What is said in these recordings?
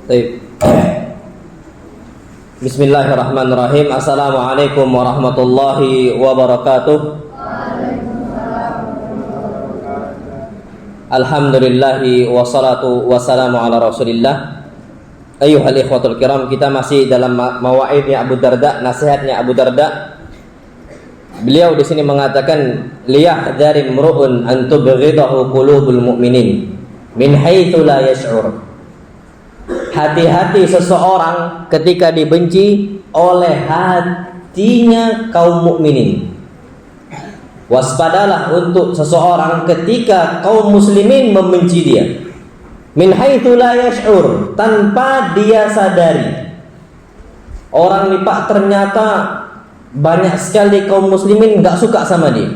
Baik. Bismillahirrahmanirrahim. Assalamualaikum warahmatullahi wabarakatuh. Alhamdulillahi wassalatu wassalamu ala rasulillah. Ayyuhal ikhwatul kiram, kita masih dalam mawaidnya Abu Darda, nasihatnya Abu Darda. Beliau di sini mengatakan, liyahdhari imru'un an tubghidahu qulubul mu'minin min haitsu la yash'ur. Hati-hati seseorang ketika dibenci oleh hatinya kaum mukminin. Waspadalah untuk seseorang ketika kaum muslimin membenci dia. Min haitsu la yash'ur, tanpa dia sadari. Orang ini Pak, ternyata banyak sekali kaum muslimin enggak suka sama dia.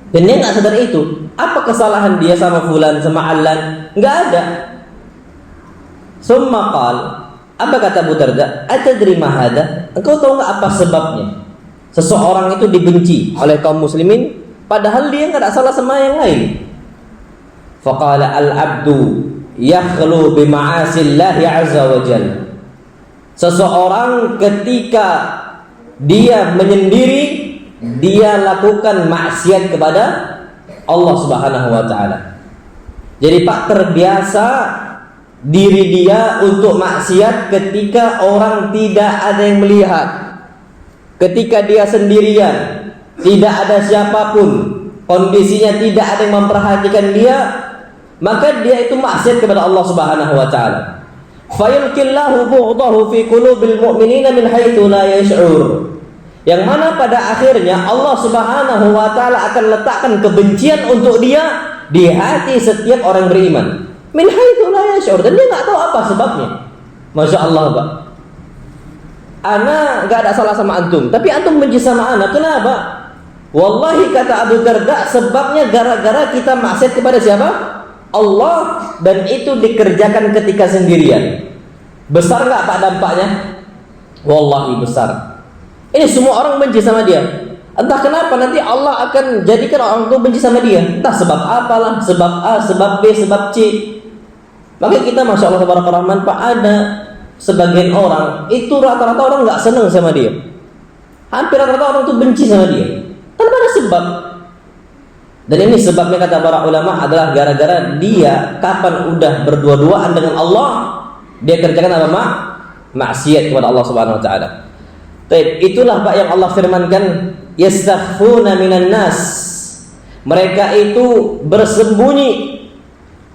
Dan dia enggak sadar itu. Apa kesalahan dia sama fulan, sama Allan? Enggak ada. Summa qal, apa kata Abu Darda? Atadri ma hada? Engkau tahu enggak apa sebabnya? Seseorang itu dibenci oleh kaum muslimin padahal dia enggak ada salah sama yang lain. Faqala al-'abdu yakhlu bi ma'asillahi 'azza wa jalla. Seseorang ketika dia menyendiri, dia lakukan maksiat kepada Allah Subhanahu wa taala. Jadi Pak, terbiasa diri dia untuk maksiat ketika orang tidak ada yang melihat. Ketika dia sendirian, tidak ada siapapun, kondisinya tidak ada yang memperhatikan dia, maka dia itu maksiat kepada Allah Subhanahu wa taala. Fayulqillahu bughdahu fi qulubil mu'minina min haitsu la yash'ur. Yang mana pada akhirnya Allah Subhanahu wa taala akan letakkan kebencian untuk dia di hati setiap orang beriman. Min haitsu la yash'ur, dan dia enggak tahu apa sebabnya. Masya Allah, Pak. Ana enggak ada salah sama antum, tapi antum benci sama ana. Kenapa? Wallahi kata Abu Darda, sebabnya gara-gara kita maksiat kepada siapa? Allah, dan itu dikerjakan ketika sendirian. Besar enggak Pak dampaknya? Wallahi besar. Ini semua orang benci sama dia. Entah kenapa nanti Allah akan jadikan orang itu benci sama dia. Entah sebab apalah, sebab A, sebab B, sebab C. Maka kita Masya Allah Tabarakallah, Pak, ada sebagian orang itu rata-rata orang nggak senang sama dia. Hampir rata-rata orang itu benci sama dia tanpa ada sebab. Dan ini sebabnya kata para ulama adalah gara-gara dia kapan udah berdua-duaan dengan Allah, dia kerjakan apa? Maksiat kepada Allah Subhanahu wa taala. Baik, itulah Pak yang Allah firmankan, yastakhfuna minan nas. Mereka itu bersembunyi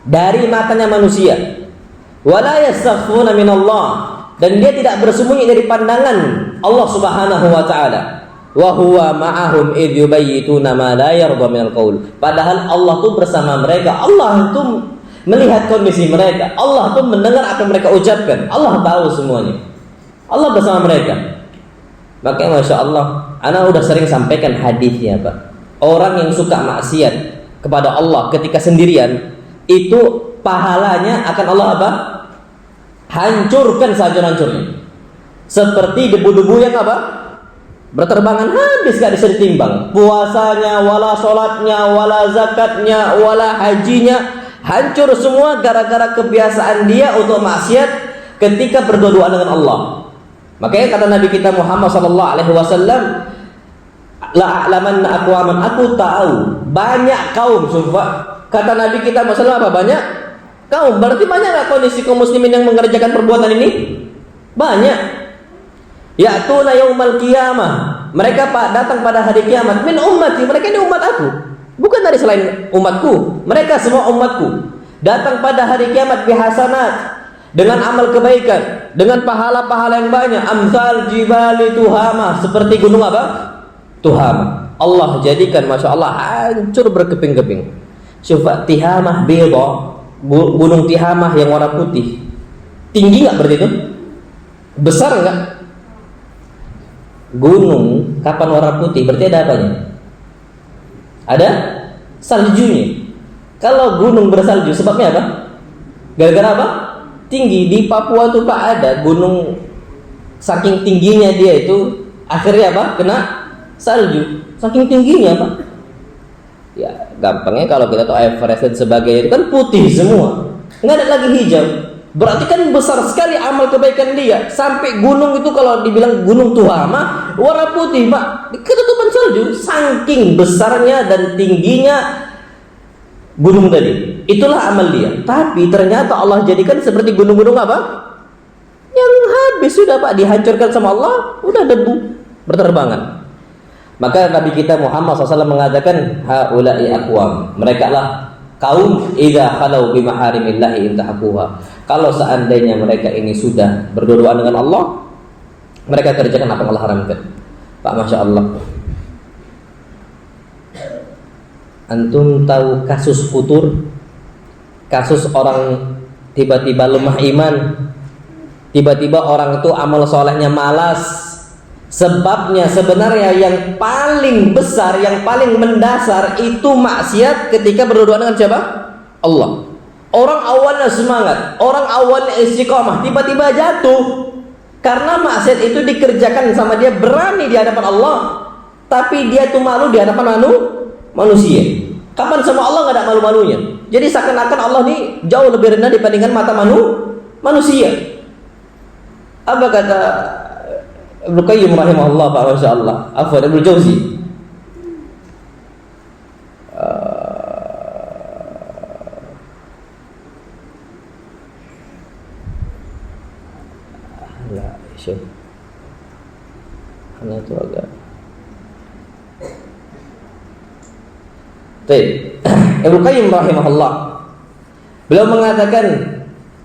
dari matanya manusia. Wala yastakhfuna minallah, dan dia tidak bersembunyi dari pandangan Allah Subhanahu wa taala. Wa huwa ma'ahum idh yubayyituna ma la yarda minal qaul. Padahal Allah tuh bersama mereka. Allah tuh melihat kondisi mereka. Allah tuh mendengar apa yang mereka ucapkan. Allah tahu semuanya. Allah bersama mereka. Makanya Masya Allah, ana udah sering sampaikan hadisnya Pak. Orang yang suka maksiat kepada Allah ketika sendirian, itu pahalanya akan Allah apa? Hancurkan sehancur-hancurnya. Seperti debu-debu yang apa? Berterbangan habis, gak bisa ditimbang. Puasanya, wala sholatnya, wala zakatnya, wala hajinya, hancur semua gara-gara kebiasaan dia untuk maksiat ketika berdua-duaan dengan Allah. Makanya kata Nabi kita Muhammad sallallahu alaihi wasallam, la a'lamanna aqwaman, aku tahu banyak kaum. Kata Nabi kita masalah apa? Banyak kaum. Berarti banyak enggak kondisi kaum muslimin yang mengerjakan perbuatan ini? Banyak. Ya'tuna yaumal qiyamah. Mereka datang pada hari kiamat min ummati. Mereka ini umat aku. Bukan dari selain umatku. Mereka semua umatku. Datang pada hari kiamat bihasanat, dengan amal kebaikan, dengan pahala-pahala yang banyak. Amsal jibali Tuhama, seperti gunung apa? Tuhama. Allah jadikan Masya Allah hancur berkeping-keping. Coba Tihamah beda, gunung Tihamah yang warna putih, tinggi nggak berarti itu? Besar nggak? Gunung kapan warna putih berarti ada apanya? Ada saljunya. Kalau gunung bersalju sebabnya apa? Gara-gara apa? Tinggi. Di Papua tuh Pak ada gunung, saking tingginya dia itu akhirnya apa? Kena salju. Saking tingginya Pak. Ya gampangnya kalau kita tahu Everest dan sebagainya itu kan putih semua, nggak ada lagi hijau. Berarti kan besar sekali amal kebaikan dia. Sampai gunung itu kalau dibilang gunung Tuhama warna putih, Pak, ketutupan salju. Saking besarnya dan tingginya gunung tadi. Itulah amal dia. Tapi ternyata Allah jadikan seperti gunung-gunung apa? Yang habis sudah, Pak, dihancurkan sama Allah, udah debu berterbangan. Maka Nabi kita Muhammad SAW mengatakan, haula'i aqwam, mereka lah kaum idza khalau bi maharimillahi intahaquha. Kalau seandainya mereka ini sudah berdua-duaan dengan Allah, mereka kerjakan apa yang Allah haramkan. Pak, Masya Allah, antum tahu kasus futur? Kasus orang tiba-tiba lemah iman, tiba-tiba orang itu amal solehnya malas. Sebabnya sebenarnya yang paling besar, yang paling mendasar itu maksiat ketika berdua-duaan dengan siapa? Allah. Orang awalnya semangat, orang awalnya istiqamah, tiba-tiba jatuh karena maksiat itu dikerjakan sama dia, berani di hadapan Allah, tapi dia tuh malu di hadapan manusia. Kapan sama Allah nggak ada malu-malunya? Jadi seakan-akan Allah nih jauh lebih rendah dibandingkan mata manusia. Apa kata Ibnu Qayyim rahimahullah, Pak, Masya Allah, Afwan Ibnu Jauzi, karena itu agak Ibnu Qayyim rahimahullah, beliau mengatakan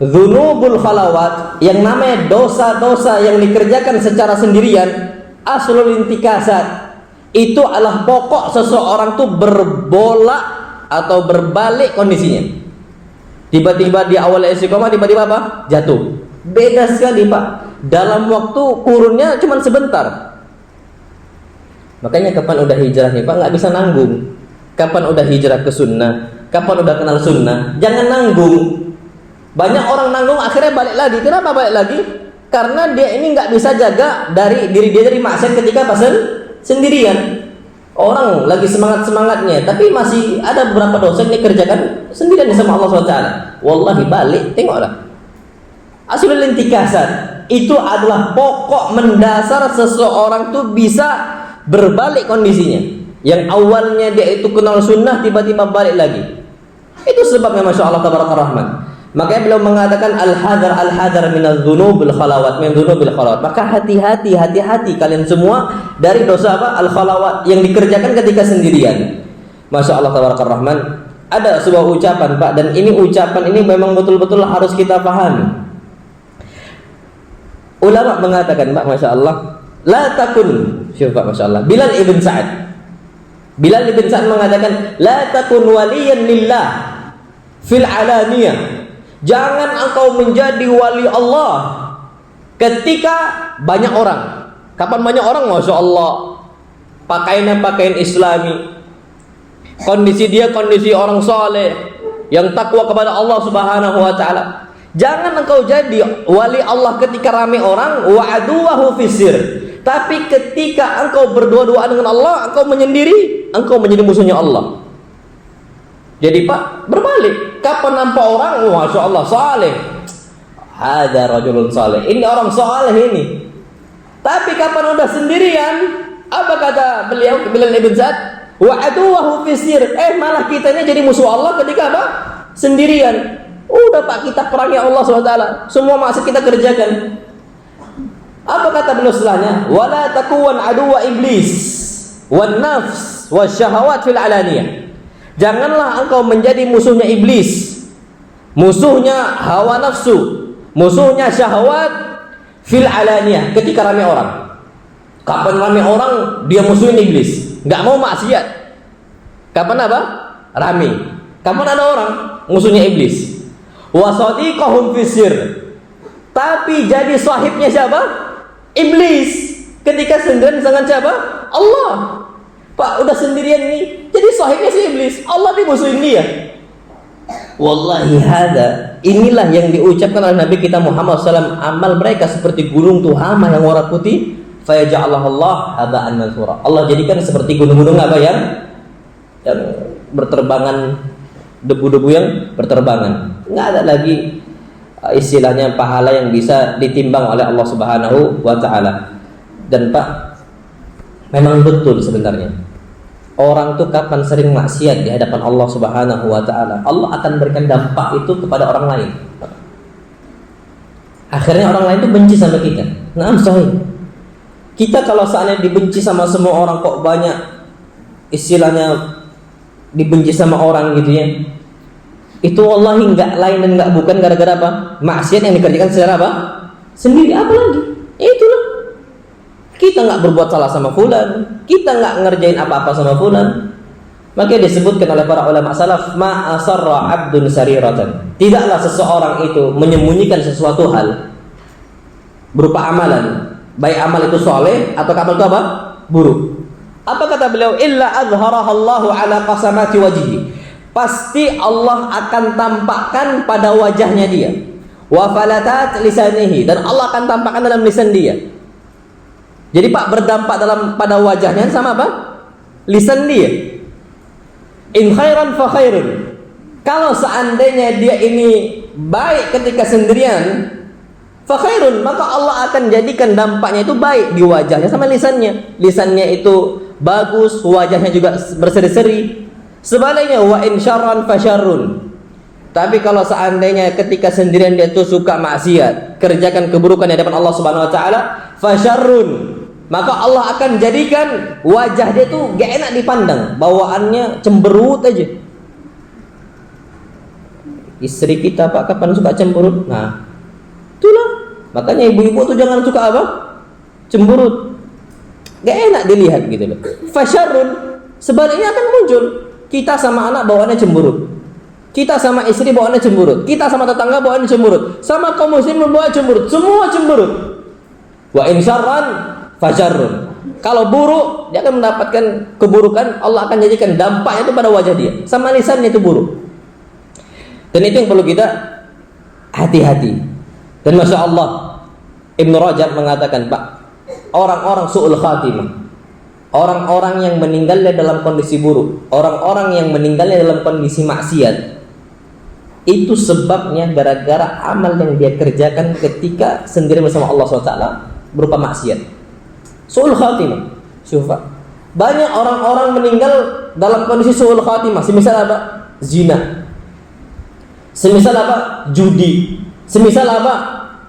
dzunubul khalawat, yang namanya dosa-dosa yang dikerjakan secara sendirian, aslul intikasat, itu adalah pokok seseorang tuh berbolak atau berbalik kondisinya. Tiba-tiba di awal istiqomah, tiba-tiba apa? Jatuh. Beda sekali, Pak. Dalam waktu kurunnya cuma sebentar. Makanya kapan udah hijrah nih, Pak, nggak bisa nanggung. Kapan udah hijrah ke sunnah, kapan udah kenal sunnah, jangan nanggung. Banyak orang nanggung akhirnya balik lagi. Kenapa balik lagi? Karena dia ini nggak bisa jaga dari diri dia dari maksiat ketika pasal sendirian. Orang lagi semangat-semangatnya, tapi masih ada beberapa dosa yang dikerjakan sendirian sama Allah SWT. Wallahi, balik, tengoklah. Aslul intikasat itu adalah pokok mendasar seseorang tuh bisa berbalik kondisinya. Yang awalnya dia itu kenal sunnah, tiba-tiba balik lagi. Itu sebabnya Masya Allah tabaraka rahman. Makanya beliau mengatakan al-hadar minal dzunub bil khalawat, min dzunubil khalawat. Maka hati-hati kalian semua dari dosa apa? Al-khalawat yang dikerjakan ketika sendirian. Masya Allah tabaraka rahman. Ada sebuah ucapan, Pak, dan ini ucapan ini memang betul-betul harus kita pahami. Ulama mengatakan, Pak, Masya Allah, la takun, syuf, Pak, Masya Allah, Bilal ibn Sa'ad mengatakan, la takun waliyan lillah fil alaniyah. Jangan engkau menjadi wali Allah ketika banyak orang. Kapan banyak orang? Masya Allah, pakaiannya pakaian Islami, kondisi dia kondisi orang soleh yang takwa kepada Allah Subhanahu wa ta'ala. Jangan engkau jadi wali Allah ketika ramai orang, wa aduwahu fisir. Tapi ketika engkau berdua-duaan dengan Allah, engkau menyendiri, engkau menjadi musuhnya Allah. Jadi, Pak, berbalik. Kapan nampak orang, Masya Allah, saleh, ada rajulun saleh, ini orang saleh ini. Tapi kapan udah sendirian, apa kata beliau, Bilal ibn Sa'ad? Wa aduwahu fisir. Malah kitanya jadi musuh Allah ketika apa? Sendirian. Udah, Pak, kita perangi Allah SWT, semua maksiat kita kerjakan. Apa kata beliau setelahnya? Wala takuwan aduwa iblis wan nafs wasyahawat fil alaniyah. Janganlah engkau menjadi musuhnya iblis, musuhnya hawa nafsu, musuhnya syahwat fil alaniyah ketika ramai orang. Kapan ramai orang dia musuhin iblis, nggak mau maksiat. Kapan apa? Ramai. Kapan ada orang musuhnya iblis. Wa sadiqahum fisir. Tapi jadi sahibnya siapa? Iblis. Ketika sendirian dengan siapa? Allah. Pak, udah sendirian nih, jadi sahibnya si iblis, Allah dimusuhin dia. Wallahi hada, inilah yang diucapkan oleh Nabi kita Muhammad SAW. Amal mereka seperti gunung Tuhama yang warna putih, fayaja'alahullah haba'an mansura. Allah jadikan seperti gunung-gunung apa yang berterbangan, debu-debu yang berterbangan. Nggak ada lagi istilahnya pahala yang bisa ditimbang oleh Allah Subhanahu wa taala. Dan Pak, memang betul sebenarnya orang tuh kapan sering maksiat di hadapan Allah Subhanahu wa taala, Allah akan berikan dampak itu kepada orang lain. Akhirnya orang lain tuh benci sama kita. Nah, sahih. Kita kalau seandainya dibenci sama semua orang, kok banyak istilahnya dibenci sama orang gitu ya, itu wallahi nggak lain dan nggak bukan gara-gara apa? Maksiat yang dikerjakan secara apa? Sendiri. Apa lagi? Itulah. Kita nggak berbuat salah sama fulan, kita nggak ngerjain apa-apa sama fulan. Makanya disebutkan oleh para ulama salaf, ma asarra 'abdun sariratan. Tidaklah seseorang itu menyembunyikan sesuatu hal berupa amalan, baik amal itu soleh atau amal itu apa? Buruk. Apa kata beliau? Illa azharahallahu ala qasamati wajhi. Pasti Allah akan tampakkan pada wajahnya dia. Wa falatat lisanihi, dan Allah akan tampakkan dalam lisan dia. Jadi Pak, berdampak pada wajahnya sama apa? Lisan dia. In khairan fa khairun. Kalau seandainya dia ini baik ketika sendirian, fa khairun, maka Allah akan jadikan dampaknya itu baik di wajahnya sama lisannya. Lisannya itu bagus, wajahnya juga berseri-seri. Sebaliknya wa in syarran fa syarrun. Tapi kalau seandainya ketika sendirian dia itu suka maksiat, kerjakan keburukan di hadapan Allah Subhanahu wa taala, fa syarrun, maka Allah akan jadikan wajah dia tuh gak enak dipandang, bawaannya cemberut aja. Istri kita Pak kapan suka cemberut? Nah, itulah. Makanya ibu-ibu tuh jangan suka apa? Cemberut. Gak enak dilihat gitu loh. Fasyarrun, sebaliknya akan muncul. Kita sama anak bawaannya cemberut. Kita sama istri bawaannya cemberut. Kita sama tetangga bawaannya cemberut. Sama kaum muslimin bawaannya cemberut. Semua cemberut. Wa in syarran fasyarrun. Kalau buruk, dia akan mendapatkan keburukan, Allah akan jadikan dampaknya itu pada wajah dia. Sama lisannya itu buruk. Dan itu yang perlu kita hati-hati. Dan Masya Allah, Ibnu Rajab mengatakan, Pak, orang-orang su'ul khatimah, orang-orang yang meninggalnya dalam kondisi buruk, orang-orang yang meninggalnya dalam kondisi maksiat, itu sebabnya gara-gara amal yang dia kerjakan ketika sendiri bersama Allah SWT berupa maksiat. Su'ul khatimah. Syufa. Banyak orang-orang meninggal dalam kondisi su'ul khatimah. Semisal apa? Zina. Semisal apa? Judi. Semisal apa?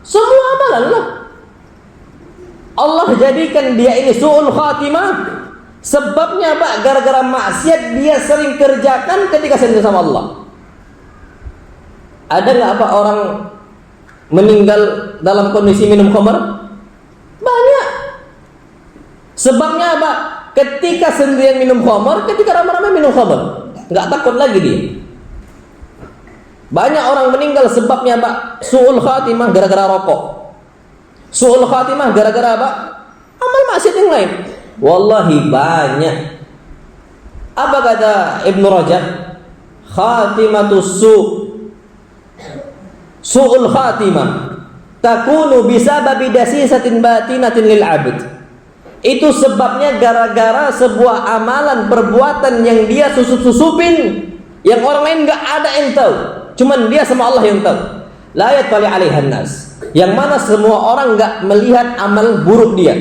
Semua amalan lah. Allah jadikan dia ini su'ul khatimah. Sebabnya apa? Gara-gara maksiat dia sering kerjakan ketika sendiri sama Allah. Ada nggak apa orang meninggal dalam kondisi minum khamar? Banyak. Sebabnya apa? Ketika sendirian minum khamar, ketika ramai-ramai minum khamar, nggak takut lagi dia. Banyak orang meninggal sebabnya apa? Su'ul khatimah gara-gara rokok. Su'ul khatimah gara-gara apa? Amal maksiat yang lain. Wallahi banyak. Apa kata Ibnu Rajab? Khatimatus su'ul khatimah takunu bisababi dasisatin batinatin lil 'abd. Itu sebabnya gara-gara sebuah amalan perbuatan yang dia susup-susupin, yang orang lain enggak ada yang tahu, cuman dia sama Allah yang tahu. La yatali 'alaihan nas, yang mana semua orang enggak melihat amal buruk dia,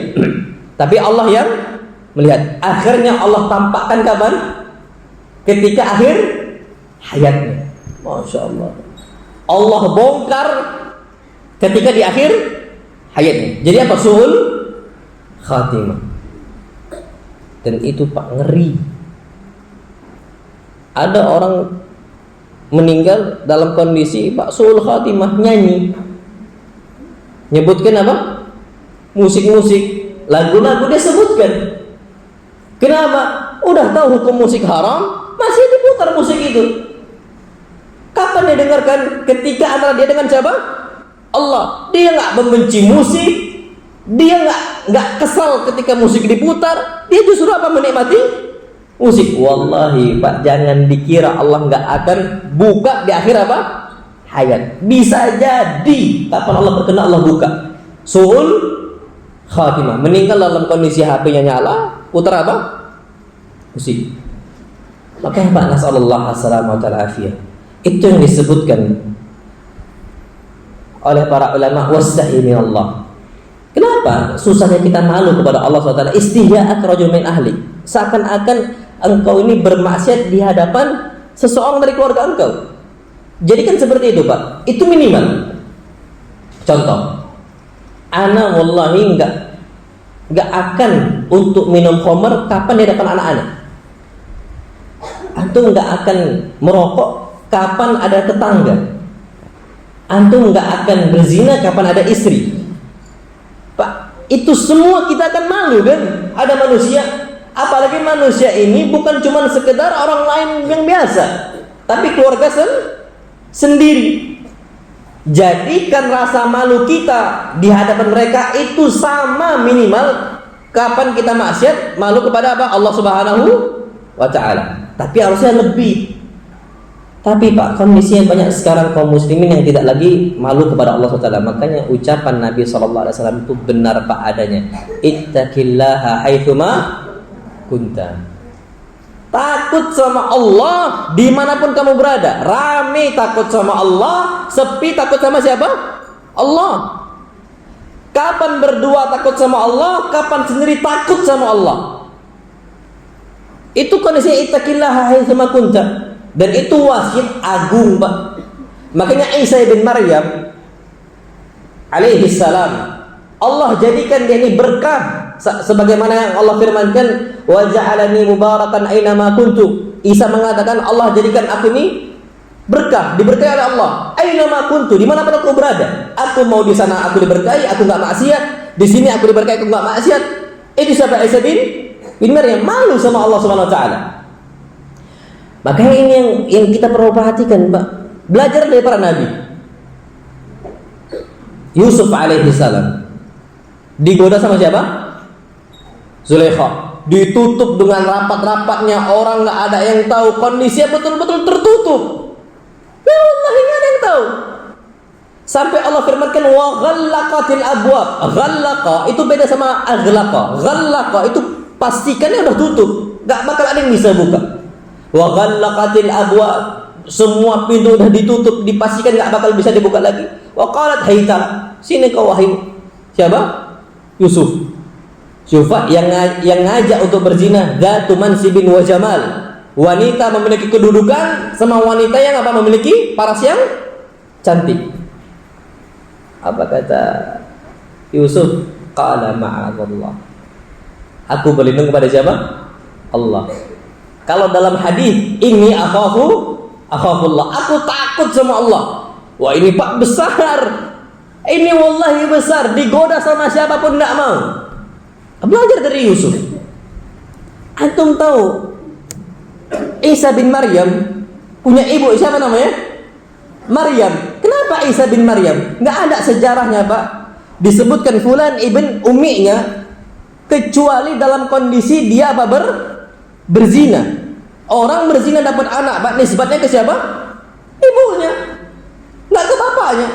tapi Allah yang melihat. Akhirnya Allah tampakkan kapan? Ketika akhir hayatnya. Masya Allah. Allah bongkar ketika di akhir hayatnya. Jadi apa? Su'ul khatimah. Dan itu Pak ngeri. Ada orang meninggal dalam kondisi Pak su'ul khatimah, nyanyi. Nyebutkan apa? Musik-musik, lagu-lagu dia sebutkan. Kenapa? Udah tahu hukum musik haram, masih diputar musik itu. Kapan dia dengarkan? Ketika antara dia dengan siapa? Allah. Dia nggak membenci musik, dia nggak kesal ketika musik diputar, dia justru apa? Menikmati musik. Wallahi Pak, jangan dikira Allah nggak akan buka di akhir apa? Hayat. Bisa jadi kapan Allah berkenan Allah buka. Su'ul khatimah, meninggal dalam kondisi HP-nya nyala, putar apa? Musik. Maka Pak, nasallallahu alaihi wasallam. Itu yang disebutkan oleh para ulama, wastahi min Allah. Kenapa susahnya kita malu kepada Allah SWT? Istihya'at rajul min ahli. Seakan-akan engkau ini bermaksiat di hadapan seseorang dari keluarga engkau. Jadi kan seperti itu, Pak. Itu minimal. Contoh, ana wallahi enggak akan untuk minum khamr kapan di depan anak-anak. Antum enggak akan merokok kapan ada tetangga. Antum enggak akan berzina kapan ada istri. Pak, itu semua kita akan malu kan? Ada manusia, apalagi manusia ini bukan cuma sekedar orang lain yang biasa, tapi keluarga sendiri. Jadikan rasa malu kita di hadapan mereka itu sama minimal kapan kita maksiat, malu kepada apa? Allah Subhanahu wa ta'ala. Tapi harusnya lebih. Tapi Pak, kondisinya banyak sekarang kaum muslimin yang tidak lagi malu kepada Allah SWT. Makanya ucapan Nabi SAW itu benar Pak adanya. Ittaqillaha haitsuma kunta. Takut sama Allah dimanapun kamu berada. Rame takut sama Allah, sepi takut sama siapa? Allah. Kapan berdua takut sama Allah, kapan sendiri takut sama Allah. Itu kondisinya ittaqillaha haitsuma kunta. Dan itu wasiat agung, Pak. Makanya Isa bin Maryam alaihi salam, Allah jadikan dia ini berkah sebagaimana yang Allah firmankan, wa ja'alani mubarakan aina ma kuntu. Isa mengatakan Allah jadikan aku ini berkah, diberkahi oleh Allah. Aina ma kuntu, di mana pun aku berada. Aku mau di sana aku diberkahi, aku enggak maksiat. Di sini aku diberkahi, aku enggak maksiat. Itu siapa? Isa bin Maryam, malu sama Allah Subhanahu wa taala. Makanya ini yang kita perlu perhatikan, Pak. Belajar dari para nabi. Yusuf alaihi salam digoda sama siapa? Zulaikha. Ditutup dengan rapat-rapatnya, orang nggak ada yang tahu, kondisinya betul-betul tertutup. Ya Allah, nggak ada yang tahu. Sampai Allah firmankan wa ghallaqatil abwab. Ghallaqa itu beda sama aghlaqa. Ghallaqa itu pastikan udah tutup, nggak bakal ada yang bisa buka. Wa ghallaqatil abwab, semua pintu udah ditutup, dipastikan enggak bakal bisa dibuka lagi. Wa qalat haytam, sini kau wahai siapa? Yusuf. Syufa yang ngajak untuk berzina, dzatu mansibin wa jamal. Wanita memiliki kedudukan sama wanita yang apa? Memiliki paras yang cantik. Apa kata Yusuf? Qala ma'adallah. Aku berlindung kepada siapa? Allah. Kalau dalam hadis ini akhafullah, aku takut sama Allah. Wah ini Pak besar, ini wallahi besar, digoda sama siapapun tidak mau. Belajar dari Yusuf. Antum tahu Isa bin Maryam punya ibu siapa namanya? Maryam. Kenapa Isa bin Maryam? Nggak ada sejarahnya Pak. Disebutkan fulan ibn umminya, kecuali dalam kondisi dia apa berzina. Orang berzina dapat anak, Pak, nisbatnya ke siapa? Ibunya, nggak ke bapaknya.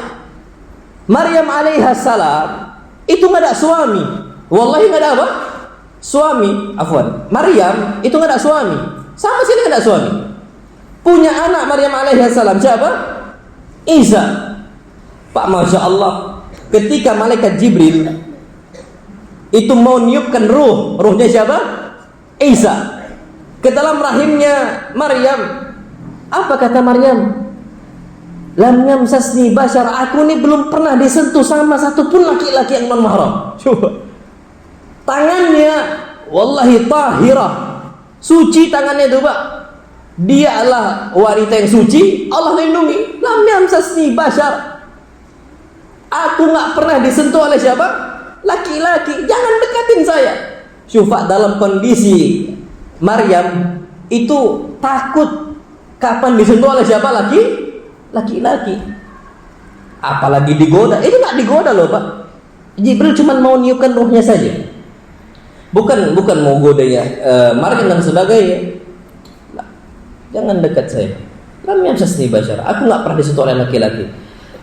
Maryam alaihissalam itu nggak ada suami. Wallahi nggak ada apa? Suami, afwan. Maryam itu nggak ada suami. Sama sini nggak ada suami. Punya anak Maryam alaihissalam siapa? Isa. Pak, masya Allah. Ketika malaikat Jibril itu mau niupkan ruhnya siapa? Isa ke dalam rahimnya Maryam. Apa kata Maryam? Lam yamsasni bashar, aku ini belum pernah disentuh sama satupun laki-laki yang non mahram. Coba. Tangannya wallahi tahirah, suci tangannya itu Pak. Dia adalah wanita yang suci, Allah lindungi. Lam yamsasni bashar, aku nggak pernah disentuh oleh siapa? Laki-laki. Jangan dekatin saya. Syufa, dalam kondisi Maryam itu takut kapan disentuh oleh siapa? Laki-laki. Apalagi digoda. Itu nggak digoda loh Pak. Jibril cuma mau niupkan ruhnya saja. Bukan mau godanya Maryam dan sebagainya. Nah, jangan dekat saya. Lam yamsasni bashar. Aku nggak pernah disentuh oleh laki-laki.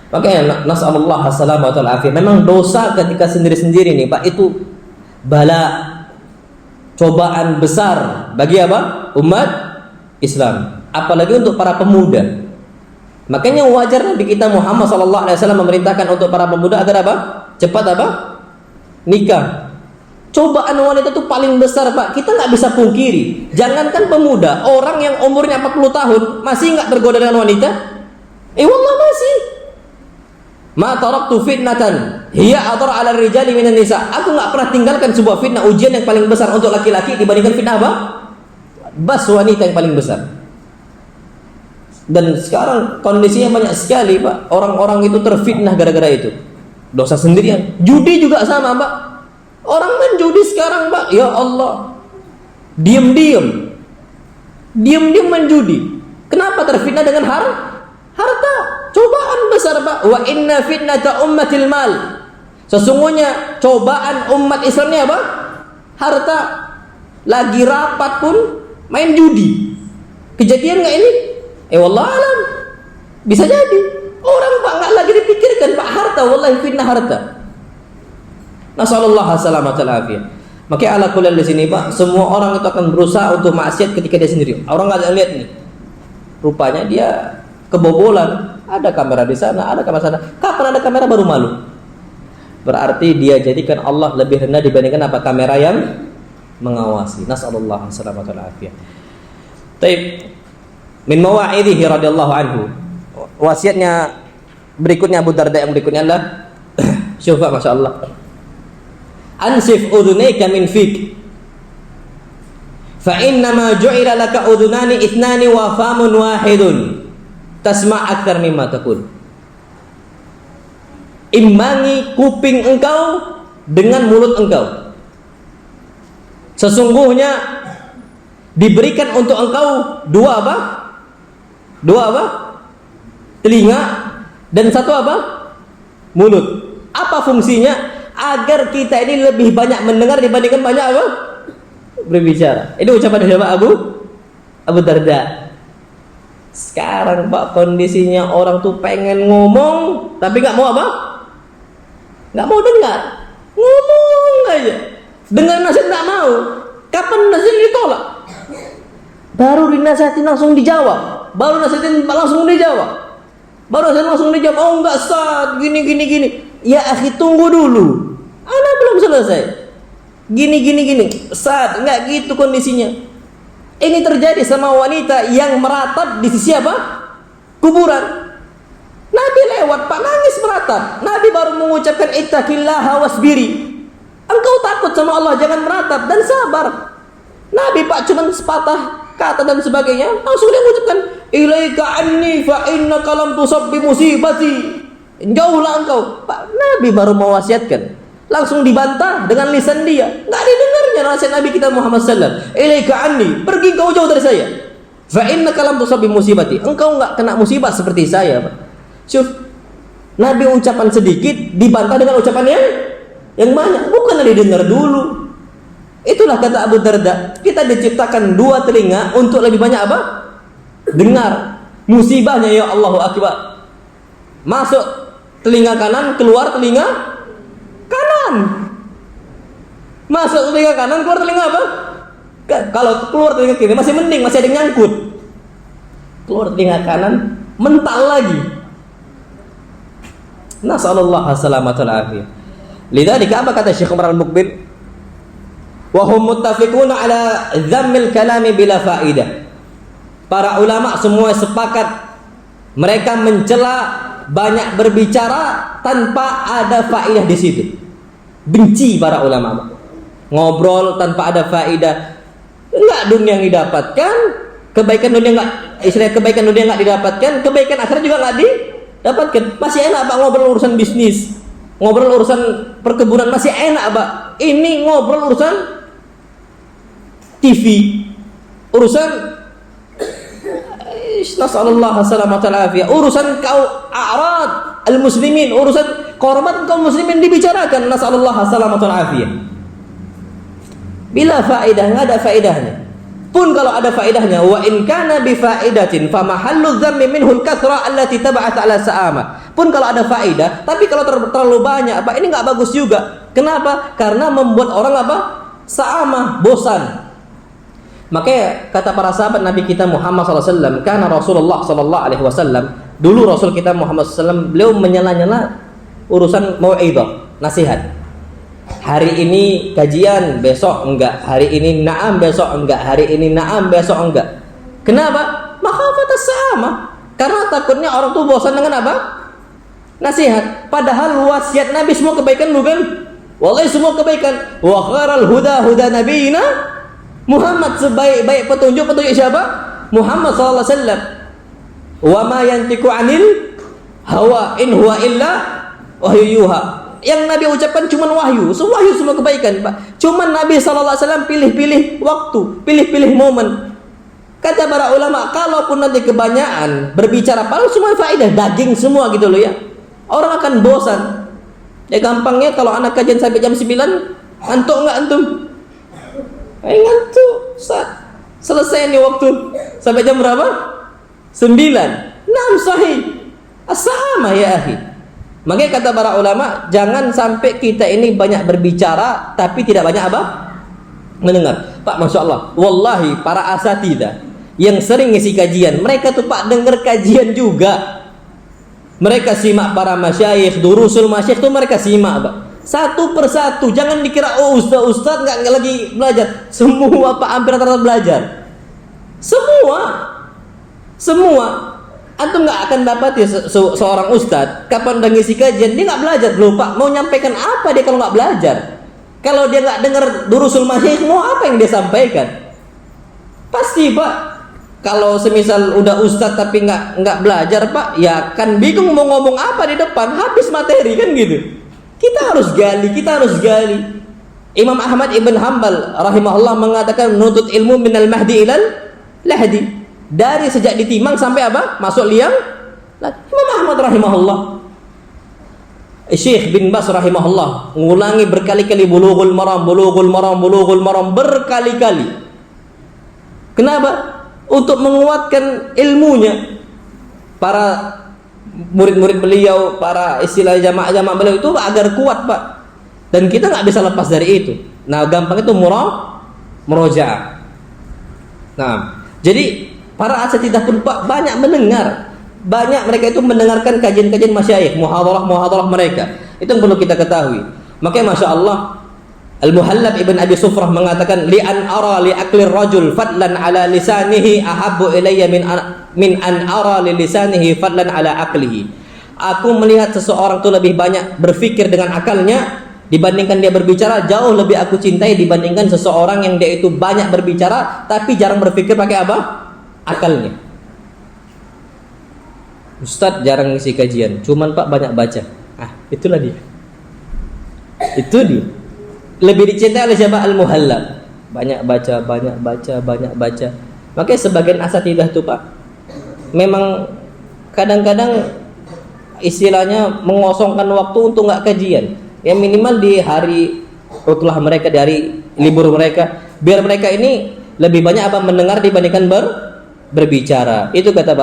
Makanya nasallallahu alaihi wasallam. Memang dosa ketika sendiri-sendiri nih Pak, itu bala, cobaan besar bagi apa? Umat Islam. Apalagi untuk para pemuda. Makanya wajar Nabi kita Muhammad SAW memerintahkan untuk para pemuda agar apa? Cepat apa? Nikah. Cobaan wanita itu paling besar, Pak. Kita nggak bisa pungkiri. Jangankan pemuda, orang yang umurnya 40 tahun masih nggak tergoda dengan wanita. Wallah masih. Ma taraktu fitnatan hiya adhar 'ala rijali minan nisa. Aku nggak pernah tinggalkan sebuah fitnah, ujian yang paling besar untuk laki-laki dibandingkan fitnah apa? Bas wanita yang paling besar. Dan sekarang kondisinya banyak sekali, Pak. Orang-orang itu terfitnah gara-gara itu. Dosa sendirian. Judi juga sama, Pak. Orang main judi sekarang, Pak. Ya Allah. Diam-diam main judi. Kenapa terfitnah dengan harta? Cobaan besar, Pak. Wa inna fitnata ummatil mal. Sesungguhnya cobaan umat Islam ini apa? Harta. Lagi rapat pun main judi. Kejadian nggak ini? Wallah alam. Bisa jadi. Orang, Pak, nggak lagi dipikirkan, Pak, harta. Wallahi fitnah harta. Nasallallahu salamat al-afiyah. Makanya ala kulli di sini, Pak, semua orang itu akan berusaha untuk maksiat ketika dia sendiri. Orang nggak lihat nih. Rupanya dia kebobolan. Ada kamera di sana, ada kamera sana. Kapan ada kamera baru malu. Berarti dia jadikan Allah lebih rendah dibandingkan apa? Kamera yang mengawasi. Nasallallahu salamat al-afiyah. Baik. Min mawa'idhihi radhiyallahu anhu. Wasiatnya berikutnya Abu Darda yang berikutnya adalah syufa, masyaallah. Ansif udhunaika min fik. Fa inna ma ju'ila laka udhunani ithnani wa famun wahidun. Tasma' akthar mimma taqul. Imbangi kuping engkau dengan mulut engkau. Sesungguhnya diberikan untuk engkau dua apa? Telinga dan satu apa? Mulut. Apa fungsinya? Agar kita ini lebih banyak mendengar dibandingkan banyak apa? Berbicara. Ini ucapan dari Abu Darda. Sekarang, Pak, kondisinya orang tuh pengen ngomong tapi nggak mau apa? Nggak mau dengar. Ngomong aja. Dengar nasihat nggak mau. Kapan nasihat ditolak? Baru dinasihatin langsung dijawab. Baru nasihatin langsung dijawab. Oh enggak, Ustaz, gini. Ya akhi, tunggu dulu. Ana belum selesai. Gini. Ustaz, enggak gitu kondisinya. Ini terjadi sama wanita yang meratap di sisi apa? Kuburan. Nabi lewat, Pak, nangis meratap. Nabi baru mengucapkan ittaqillaha wasbiri. Engkau takut sama Allah, jangan meratap dan sabar. Nabi, Pak, cuma sepatah kata dan sebagainya, langsung dia mengucapkan ilaika anni fa innaka lam tusab bi musibati. Jauhlah engkau. Pak, Nabi baru mewasiatkan, langsung dibantah dengan lisan dia. Enggak didengarnya nasihat Nabi kita Muhammad sallallahu alaihi wasallam. Ilaika anni, pergi kau jauh dari saya. Fa innaka lam tusab bi musibati. Engkau enggak kena musibah seperti saya, Pak. Syuf, Nabi ucapan sedikit dibantah dengan ucapan yang banyak. Bukan didengar dulu. Itulah kata Abu Darda, kita diciptakan dua telinga untuk lebih banyak apa? Dengar. Musibahnya ya Allahu Akbar. Masuk telinga kanan, keluar telinga kanan. Masuk telinga kanan, keluar telinga apa? Kalau keluar telinga kiri masih mending, masih ada yang nyangkut. Keluar telinga kanan, mental lagi. Nasallallahu salamatal afiyah. Lidzalika apa kata Syekh Umar Al-Mukbil? Wa hum muttafiquna ala dhammil kalami bila faidah. Para ulama semua sepakat mereka mencela banyak berbicara tanpa ada faedah di situ. Benci para ulama. Ngobrol tanpa ada faedah. Enggak dunia yang didapatkan, kebaikan dunia enggak didapatkan, kebaikan akhirat juga enggak didapatkan. Masih enak Pak ngobrol urusan bisnis, ngobrol urusan perkebunan masih enak, Pak. Ini ngobrol urusan TV, urusan nasallallahu salamatal afiyah, urusan kaum a'rad al-muslimin, urusan kehormatan kaum muslimin dibicarakan. Nasallallahu salamatal afiyah. Bila faedah, enggak ada faedahnya. Pun kalau ada faedahnya, wa in kana bi faidatin fa mahallu dhammi minhu al-kathra allati tab'at 'ala sa'ama. Pun kalau ada faedah, tapi kalau terlalu banyak, Pak, ini enggak bagus juga. Kenapa? Karena membuat orang apa? Sa'amah, bosan. Makanya kata para sahabat Nabi kita Muhammad SAW, karena Rasulullah SAW Dulu Rasul kita Muhammad SAW beliau menyela-nyela urusan mau'idhah, nasihat. Hari ini kajian, besok enggak. Hari ini na'am, besok enggak. Hari ini na'am, besok enggak. Kenapa? Makhafatas sama. Karena takutnya orang tuh bosan dengan apa? Nasihat. Padahal wasiat Nabi semua kebaikan bukan? Wallahi semua kebaikan. Wa khairal huda huda nabiyina Muhammad, sebaik-baik petunjuk siapa? Muhammad sallallahu alaihi wasallam. Wa ma yantiqu 'anil hawa in huwa illa wahyu yuha. Yang Nabi ucapkan cuma wahyu, wahyu semua kebaikan, Pak. Cuma Nabi sallallahu alaihi wasallam pilih-pilih waktu, pilih-pilih momen. Kata para ulama, kalaupun nanti kebanyakan berbicara padahal semua faedah, daging semua gitu loh ya, orang akan bosan. Ya gampangnya kalau anak kajian sampai jam 9, ngantuk enggak antum? Ngantuk. Selesai nih waktu. Sampai jam berapa? 9. Nah, sahih. As-sama ya akhi. Makanya kata para ulama, jangan sampai kita ini banyak berbicara tapi tidak banyak apa? Mendengar. Pak, Masya Allah, wallahi para asatidzah yang sering ngisi kajian, mereka tuh Pak dengar kajian juga. Mereka simak para masyayikh, durusul masyayikh tuh mereka simak, Pak. Satu persatu, jangan dikira oh ustaz nggak lagi belajar. Semua Pak hampir rata-rata belajar. Semua. Antum nggak akan dapat ya seorang ustaz kapan udah ngisi kajian dia nggak belajar loh Pak. Mau nyampaikan apa dia kalau nggak belajar? Kalau dia nggak dengar durusul masyayikh, mau apa yang dia sampaikan? Pasti Pak. Kalau semisal udah ustaz tapi nggak belajar Pak, ya kan bingung mau ngomong apa di depan, habis materi kan gitu. Kita harus gali. Imam Ahmad ibn Hanbal rahimahullah mengatakan menuntut ilmu minal mahdi ilal lahdi. Dari sejak ditimang sampai apa? Masuk liang. Imam Ahmad rahimahullah. Syekh bin Bas rahimahullah ngulangi berkali-kali bulughul maram berkali-kali. Kenapa? Untuk menguatkan ilmunya. Para murid-murid beliau, para istilah jamaah-jamaah beliau itu agar kuat Pak. Dan kita nggak bisa lepas dari itu. Nah, gampang itu murojaah. Nah, jadi para asatidzah pun Pak banyak mendengar. Banyak mereka itu mendengarkan kajian-kajian masyayikh, muhadharah mereka. Itu yang perlu kita ketahui. Makanya Masya Allah, Al-Muhallab ibn Abi Sufrah mengatakan, li'an ara li'aklir rajul fadlan ala lisanihi ahabbu ilayya min an ara li lisanihi fadlan ala aklihi. Aku melihat seseorang itu lebih banyak berfikir dengan akalnya dibandingkan dia berbicara, jauh lebih aku cintai dibandingkan seseorang yang dia itu banyak berbicara tapi jarang berfikir pakai apa? Akalnya. Ustadz jarang ngisi kajian, cuman Pak banyak baca. Itulah dia. Itu dia. Lebih dicintai oleh siapa? Al-Muhallab. Banyak baca. Makanya sebagian asatidzah itu Pak, memang kadang-kadang istilahnya mengosongkan waktu untuk nggak kajian. Ya minimal di hari utlah mereka, di hari libur mereka, biar mereka ini lebih banyak apa mendengar dibandingkan berbicara. Itu kata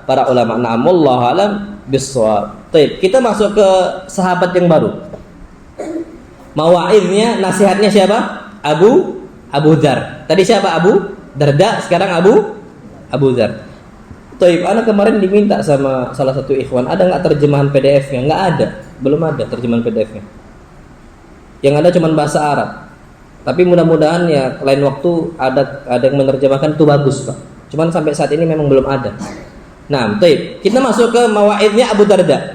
para ulama. Na'amullahu alam bissawab. Baik, kita masuk ke sahabat yang baru. Mawaidnya, nasihatnya siapa? Abu Dzar. Tadi siapa? Abu Darda, sekarang Abu Dzar. Taib, anak kemarin diminta sama salah satu ikhwan, ada nggak terjemahan PDF-nya? Nggak ada, belum ada terjemahan PDF-nya. Yang ada cuma bahasa Arab. Tapi mudah-mudahan ya lain waktu ada yang menerjemahkan itu bagus Pak. Cuman sampai saat ini memang belum ada. Nah, taib, kita masuk ke mawaidnya Abu Darda.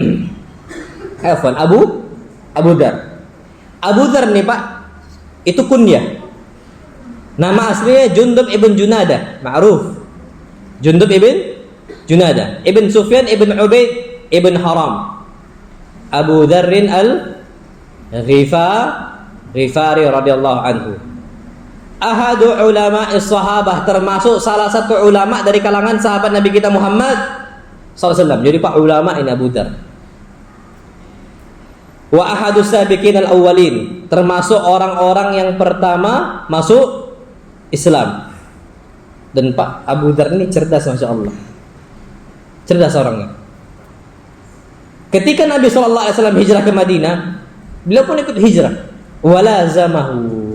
Afwan, Abu Dzar. Abu Dzar nih Pak, itu kunyah. Nama aslinya Jundub ibn Junadah, ma'ruf. Jundub ibn Junadah, ibn Sufyan ibn Ubaid ibn Haram. Abu Dzarrin al-Ghifari radhiyallahu anhu. Ahadu ulama sahabah, termasuk salah satu ulama dari kalangan sahabat Nabi kita Muhammad SAW. Jadi Pak ulama ini Abu Dzar. Wa ahadus sabiqin al-awwalin, termasuk orang-orang yang pertama masuk Islam. Dan Pak Abu Dzar ini cerdas Masya Allah. Cerdas orangnya. Ketika Nabi SAW hijrah ke Madinah, beliau pun ikut hijrah. Walazamahu.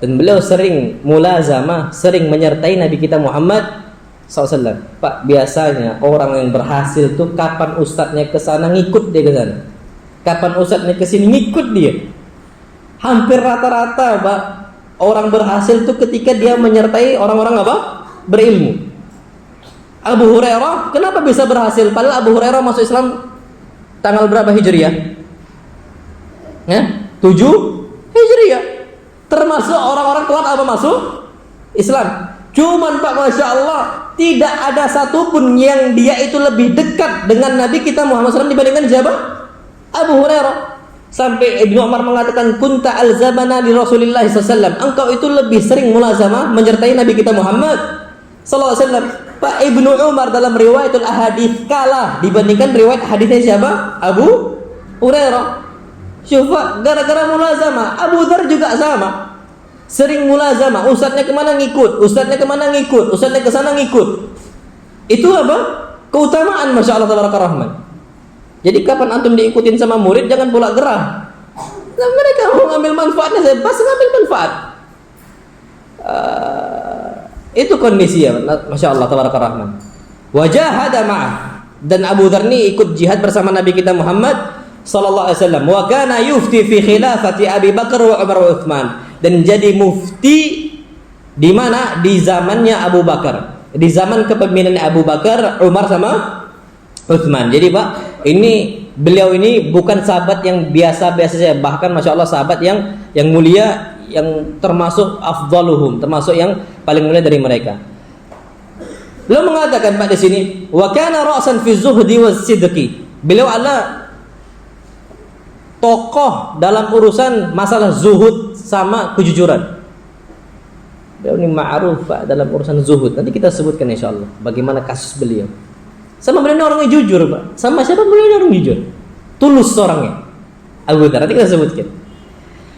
Dan beliau sering mulazamah, sering menyertai Nabi kita Muhammad SAW. Pak, biasanya orang yang berhasil tuh kapan ustadznya ke sana ngikut dia ke sana. Kapan ustadznya ke sini ngikut dia. Hampir rata-rata, Pak, orang berhasil tuh ketika dia menyertai orang-orang apa? Berilmu. Abu Hurairah kenapa bisa berhasil? Padahal Abu Hurairah masuk Islam tanggal berapa Hijriah? Ya, 7 Hijriah. Termasuk orang-orang telat apa masuk Islam. Cuman Pak, Masya Allah, tidak ada satupun yang dia itu lebih dekat dengan Nabi kita Muhammad SAW dibandingkan siapa? Abu Hurairah. Sampai Ibnu Umar mengatakan, kunta al-zamana li Rasulillah SAW. Engkau itu lebih sering mulazamah menyertai Nabi kita Muhammad SAW. Pak, Ibnu Umar dalam riwayatul ahadits kalah dibandingkan riwayat hadisnya siapa? Abu Hurairah. Syufa, gara-gara mulazamah. Abu Dzar juga sama. Sering mulazamah, ustadznya kemana ngikut, ustadznya kemana ngikut, ustadznya ke sana ngikut. Itu apa? Keutamaan, Masya Allah tabaraka rahman. Jadi kapan antum diikutin sama murid, jangan pula gerah. Nah, mereka mau ngambil manfaatnya, saya pas ngambil manfaat. Itu kondisi ya, Masya Allah tabaraka rahman. Wajahada ma'ah. Dan Abu Dzar ini ikut jihad bersama Nabi kita Muhammad sallallahu alaihi wasallam. Wa kana yufti fi khilafati Abi Bakar wa Umar wa Utsman. Dan jadi mufti di mana? Di zamannya Abu Bakar. Di zaman kepemimpinan Abu Bakar, Umar sama Utsman. Jadi Pak, ini beliau ini bukan sahabat yang biasa-biasa saja, bahkan Masya Allah sahabat yang mulia, yang termasuk afdaluhum, termasuk yang paling mulia dari mereka. Beliau mengatakan Pak di sini, wa kana ra'san fi zuhdi was sidqi. Beliau adalah tokoh dalam urusan masalah zuhud sama kejujuran. Beliau ini ma'ruf Pak dalam urusan zuhud. Nanti kita sebutkan insyaallah bagaimana kasus beliau. Sama beliau ini orangnya jujur Pak. Sama siapa beliau ini orang jujur. Tulus orangnya. Abu Dzar, nanti kita sebutkan.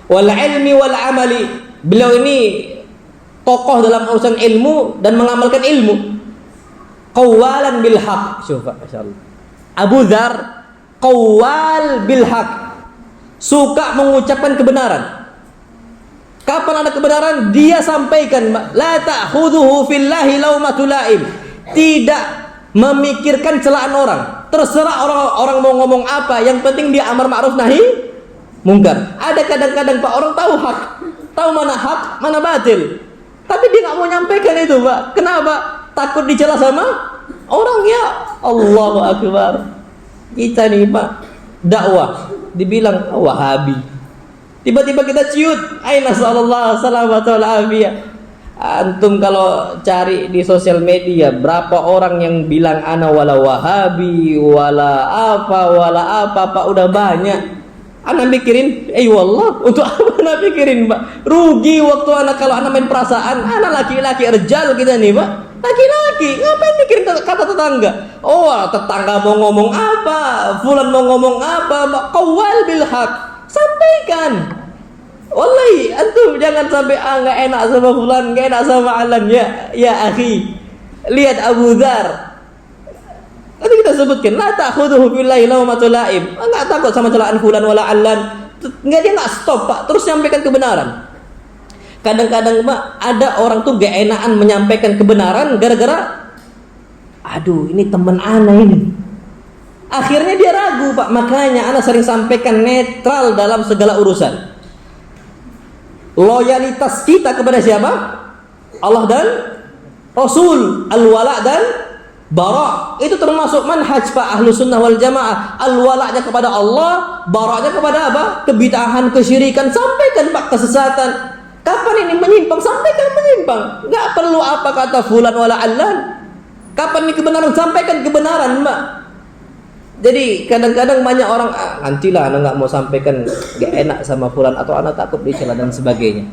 Wal ilmi wal amali. Beliau ini tokoh dalam urusan ilmu dan mengamalkan ilmu. Qawalan bil haq. Syufa, masyaallah. Abu Dzar qawal bil haq. Suka mengucapkan kebenaran. Kapan ada kebenaran dia sampaikan. La ta'khudhuhu fillahi laumatul laim. Tidak memikirkan celaan orang. Terserah orang mau ngomong apa, yang penting dia amar ma'ruf nahi mungkar. Ada kadang-kadang Pak orang tahu hak, tahu mana hak, mana batil, tapi dia nggak mau nyampaikan itu Pak. Kenapa? Takut dicela sama orang ya. Allahu Akbar. Kita nih Pak dakwah dibilang Wahabi, tiba-tiba kita ciut, aina sallallahu salamatul afiyah. Antum kalau cari di sosial media berapa orang yang bilang ana wala Wahabi, wala apa Pak, udah banyak. Ana mikirin, wallah, untuk apa ana mikirin Pak? Rugi waktu ana, kalau ana main perasaan, ana laki-laki rejal kita nih Pak. Laki-laki, ngapain mikirin kata tetangga? Oh, tetangga mau ngomong apa, fulan mau ngomong apa, qawwal bil haq. Sampaikan. Wallahi, antum jangan sampai nggak enak sama fulan, nggak enak sama alan ya akhi. Lihat Abu Dzar. Nanti kita sebutkan, la ta'khudhuhu billahi laumatul laim. Enggak takut sama celaan fulan wala alan. Enggak, dia enggak stop Pak, terus sampaikan kebenaran. Kadang-kadang Pak, ada orang tuh gak enakan menyampaikan kebenaran gara-gara aduh, ini teman ana ini. Akhirnya dia ragu Pak, makanya ana sering sampaikan netral dalam segala urusan. Loyalitas kita kepada siapa? Allah dan Rasul. Al-wala dan bara, itu termasuk manhaj Pak ahlu sunnah wal jamaah. Al-wala'nya kepada Allah, bara'nya kepada apa? Kebid'ahan, kesyirikan. Sampaikan Pak kesesatan. Kapan ini menyimpang? Sampaikan menyimpang. Nggak perlu apa kata fulan wala allan. Kapan ini kebenaran? Sampaikan kebenaran Mbak. Jadi kadang-kadang banyak orang nantilah anak nggak mau sampaikan, nggak enak sama fulan, atau anak takut dicela dan sebagainya.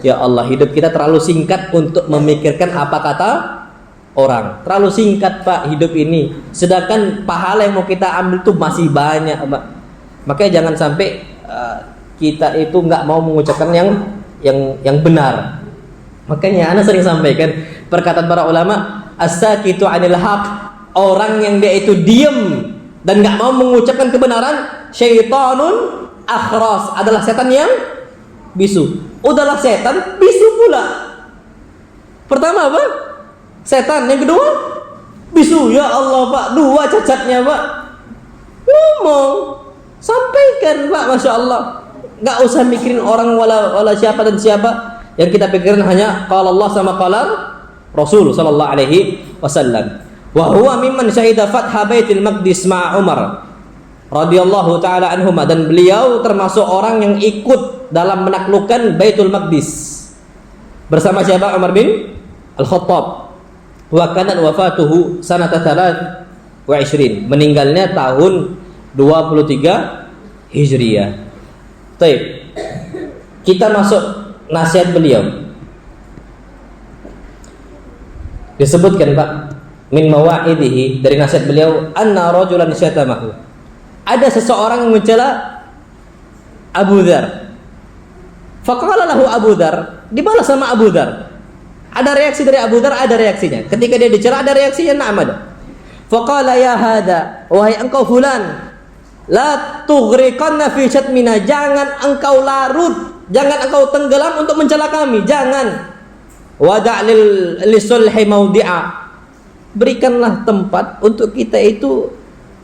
Ya Allah, hidup kita terlalu singkat untuk memikirkan apa kata orang. Terlalu singkat Pak hidup ini. Sedangkan pahala yang mau kita ambil tuh masih banyak Pak. Makanya jangan sampai kita itu nggak mau mengucapkan yang benar. Makanya anak sering sampaikan perkataan para ulama, as-sakitu 'anil haq, orang yang dia itu diam dan nggak mau mengucapkan kebenaran, syaitanun akhras, adalah setan yang bisu. Udahlah setan bisu pula. Pertama apa? Setan. Yang kedua, bisu. Ya Allah Pak, dua cacatnya Pak. Ngomong, sampaikan Pak, Masya Allah. Gak usah mikirin orang wala siapa dan siapa. Yang kita pikirin hanya qala Allah sama qala Rasul sallallahu alaihi wasallam. Wa huwa mimman syahida fatha Baitul Maqdis ma'a Umar radhiyallahu taala anhuma, dan beliau termasuk orang yang ikut dalam menaklukkan Baitul Maqdis bersama siapa? Umar bin Al-Khattab. Wa kanat wafatuhu sanata 23, meninggalnya tahun 23 Hijriah. Baik. Kita masuk nasihat beliau. Disebutkan Pak, min mawaidihi, dari nasihat beliau, anna rajulan syatamahu, ada seseorang yang mencela Abu Dzar. Faqala lahu Abu Dzar, dibalas sama Abu Dzar. Ada reaksi dari Abu Dzar, ada reaksinya. Ketika dia dicela ada reaksinya, na'am ada. Faqala ya hada, wahai engkau fulan, la tughriqanna fi syatmina, jangan engkau larut, jangan engkau tenggelam untuk mencela kami, jangan. Wada' lisulhi maudi'a, berikanlah tempat untuk kita itu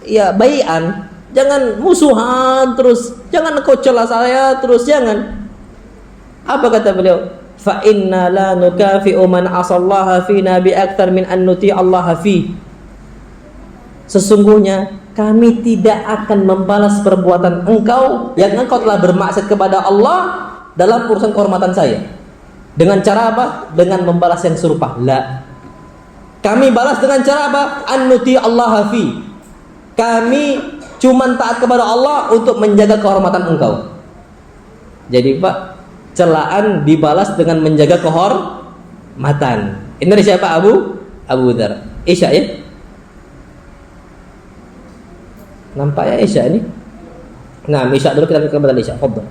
ya bai'an, jangan musuhan terus, jangan engkau cela saya terus, jangan. Apa kata beliau? Fa inna la nukafi'u man asallaha fina bi akthar min an nuti'allaha fi. Sesungguhnya kami tidak akan membalas perbuatan engkau yang engkau telah bermaksiat kepada Allah dalam urusan kehormatan saya. Dengan cara apa? Dengan membalas yang serupa. La. Kami balas dengan cara apa? An nuti'allaha fi. Kami cuma taat kepada Allah untuk menjaga kehormatan engkau. Jadi Pak, celaan dibalas dengan menjaga kehormatan. Ini dari siapa? Abu Dzar. Isya ya? Nampaknya Isya ini. Nah, Isya dulu, kita kepada Isya. Fadhal.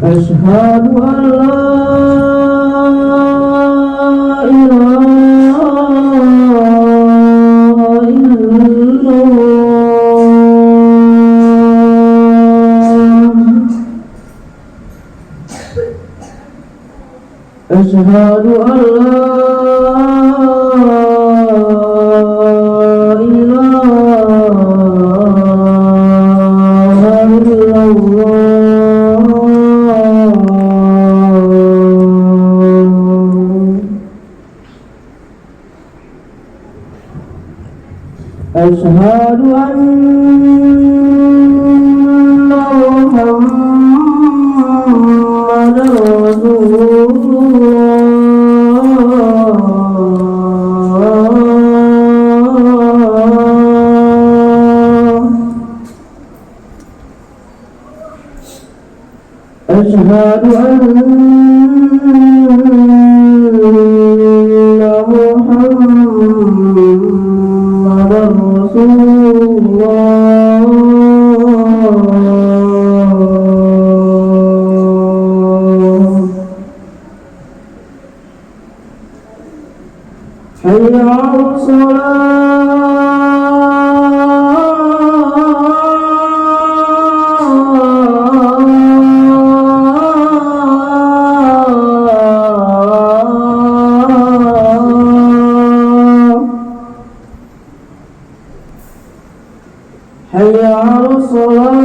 Asyhadu an la ilaha illallah. Asyhadu an la Asyhadu anna Muhammadan Rasulullah. Asyhadu anna Muhammadan Hayya 'alas salat. Hayya 'alas salat.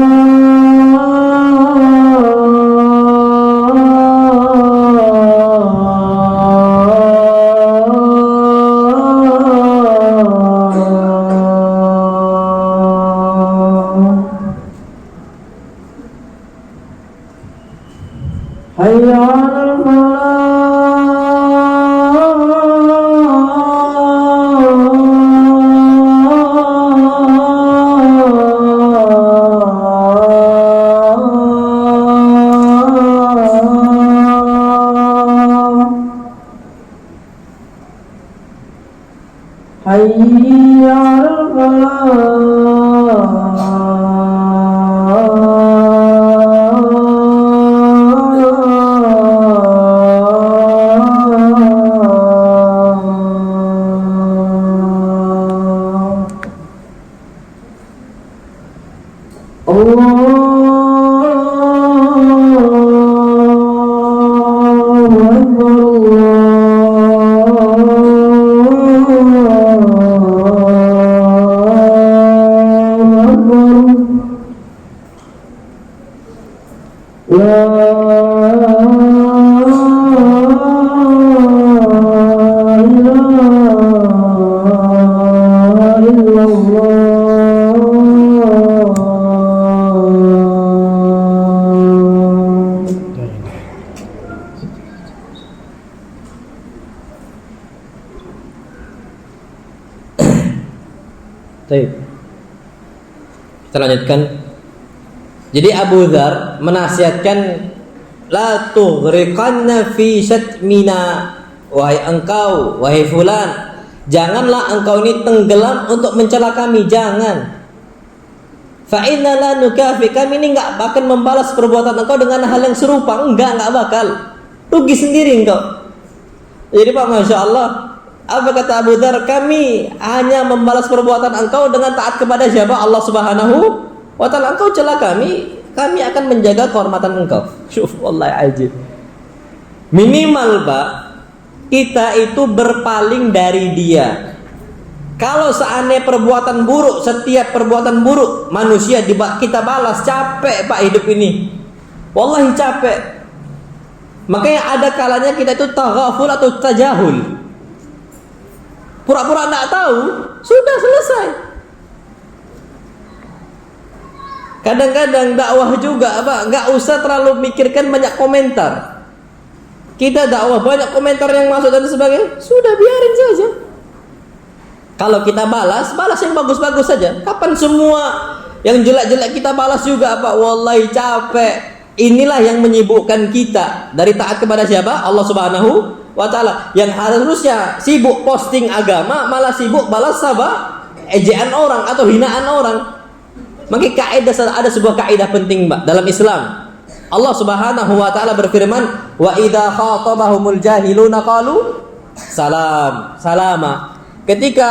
حي على الفلاح حي على Baik. Kita lanjutkan. Jadi Abu Dzar menasihatkan la tughriqanna fi syatmina, wahai engkau, wahai fulan, janganlah engkau ini tenggelam untuk mencela kami, jangan. Fa inna la nukafi, kami ini enggak akan membalas perbuatan engkau dengan hal yang serupa, enggak bakal. Rugi sendiri engkau. Jadi Pak, Masya Allah, apa kata Abu Dzar? Kami hanya membalas perbuatan engkau dengan taat kepada siapa? Allah Subhanahu wa ta'ala. Engkau celah kami akan menjaga kehormatan engkau. Syuf, wallahi ajib. Minimal Pak, kita itu berpaling dari dia. Kalau seandainya perbuatan buruk, setiap perbuatan buruk manusia kita balas, capek Pak hidup ini. Wallahi capek. Makanya ada kalanya kita itu taghaful atau tajahul. Pura-pura tidak tahu, sudah selesai. Kadang-kadang dakwah juga apa, nggak usah terlalu mikirkan banyak komentar. Kita dakwah banyak komentar yang masuk dan sebagainya, sudah biarin saja. Kalau kita balas yang bagus-bagus saja. Kapan semua yang jelek-jelek kita balas juga apa? Wallahi capek. Inilah yang menyibukkan kita dari taat kepada siapa? Allah Subhanahu wa ta'ala. Yang harusnya sibuk posting agama malah sibuk balas apa? Ejaan orang atau hinaan orang. Maka ada sebuah kaidah penting Mbak dalam Islam. Allah Subhanahu wa ta'ala berfirman, wa idza khatabahumul jahiluna qalu salama. Ketika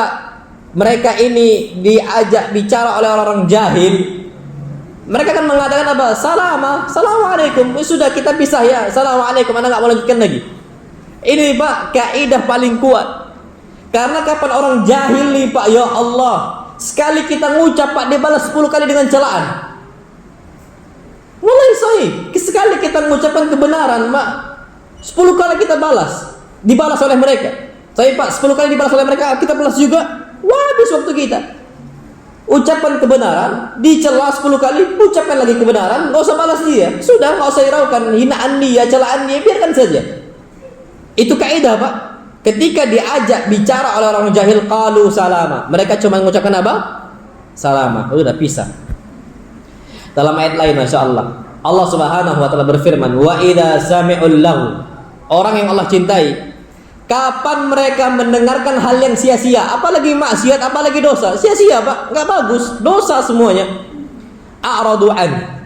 mereka ini diajak bicara oleh orang-orang jahil, mereka akan mengatakan apa? Assalamualaikum. Sudah kita pisah ya. Assalamualaikum. Anda nggak mau lanjutkan lagi. Ini Pak kaidah paling kuat. Karena kapan orang jahil nih Pak, ya Allah, sekali kita ngucap Pak, dia balas 10 kali dengan celaan. Mulai sahih. Sekali kita mengucapkan kebenaran Pak, 10 kali kita dibalas oleh mereka. Saya Pak, 10 kali dibalas oleh mereka, kita balas juga. Wah, habis waktu kita. Ucapan kebenaran, dicela 10 kali, ucapkan lagi kebenaran, nggak usah balas dia. Sudah, nggak usah hiraukan hinaan dia, celaan dia, biarkan saja. Itu kaidah Pak. Ketika diajak bicara oleh orang jahil, qalu salama. Mereka cuma mengucapkan apa? Salama. Udah pisah. Dalam ayat lain, Masya Allah, Allah Subhanahu wa ta'ala berfirman, wa idza sami'ul lahu. Orang yang Allah cintai, kapan mereka mendengarkan hal yang sia-sia, apalagi maksiat, apalagi dosa, sia-sia Pak, nggak bagus, dosa semuanya. A'radu an.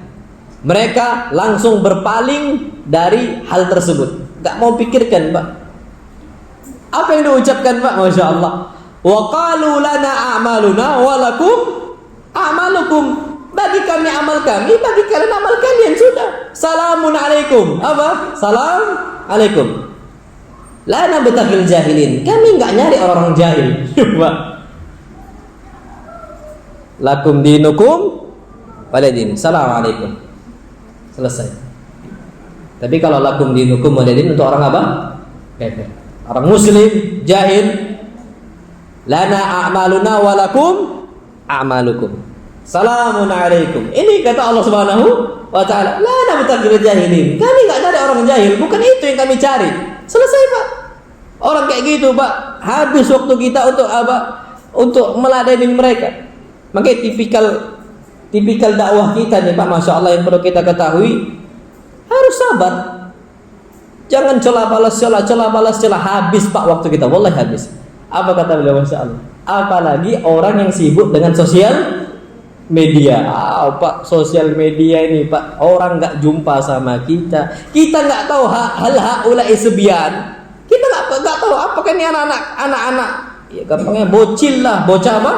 Mereka langsung berpaling dari hal tersebut. Tak mau pikirkan Pak. Apa yang diucapkan Pak? Masya Allah. Wa qalu lana a'maluna wa lakum a'malukum. Bagi kami amal kami, bagi kalian amal kalian. Sudah. Salamun alaikum. Apa? Salam alaikum. Lana betaghil jahilin. Kami enggak nyari orang-orang jahil. Pak. Lakum dinukum walidin. Assalamualaikum. Selesai. Tapi kalau lakum dinukum walidin untuk orang apa? Kafir. Orang muslim jahil. Lana a'maluna wa lakum a'malukum. Salamun alaikum. Ini kata Allah Subhanahu wa ta'ala. Lana betaghil jahilin. Kami enggak nyari orang jahil, bukan itu yang kami cari. Selesai Pak. Orang kayak gitu Pak, habis waktu kita untuk apa? Untuk meladeni mereka. Makanya tipikal dakwah kita nih Pak, Masya Allah, yang perlu kita ketahui, harus sabar. Jangan celah balas celah, habis Pak waktu kita, wallahi habis. Apa kata beliau, Masya Allah? Apalagi orang yang sibuk dengan sosial media. Pak, sosial media ini Pak, orang nggak jumpa sama kita nggak tahu hal haulai sebian, kita nggak tahu apakah ini anak-anak ya gampangnya bocil lah, bocah apa,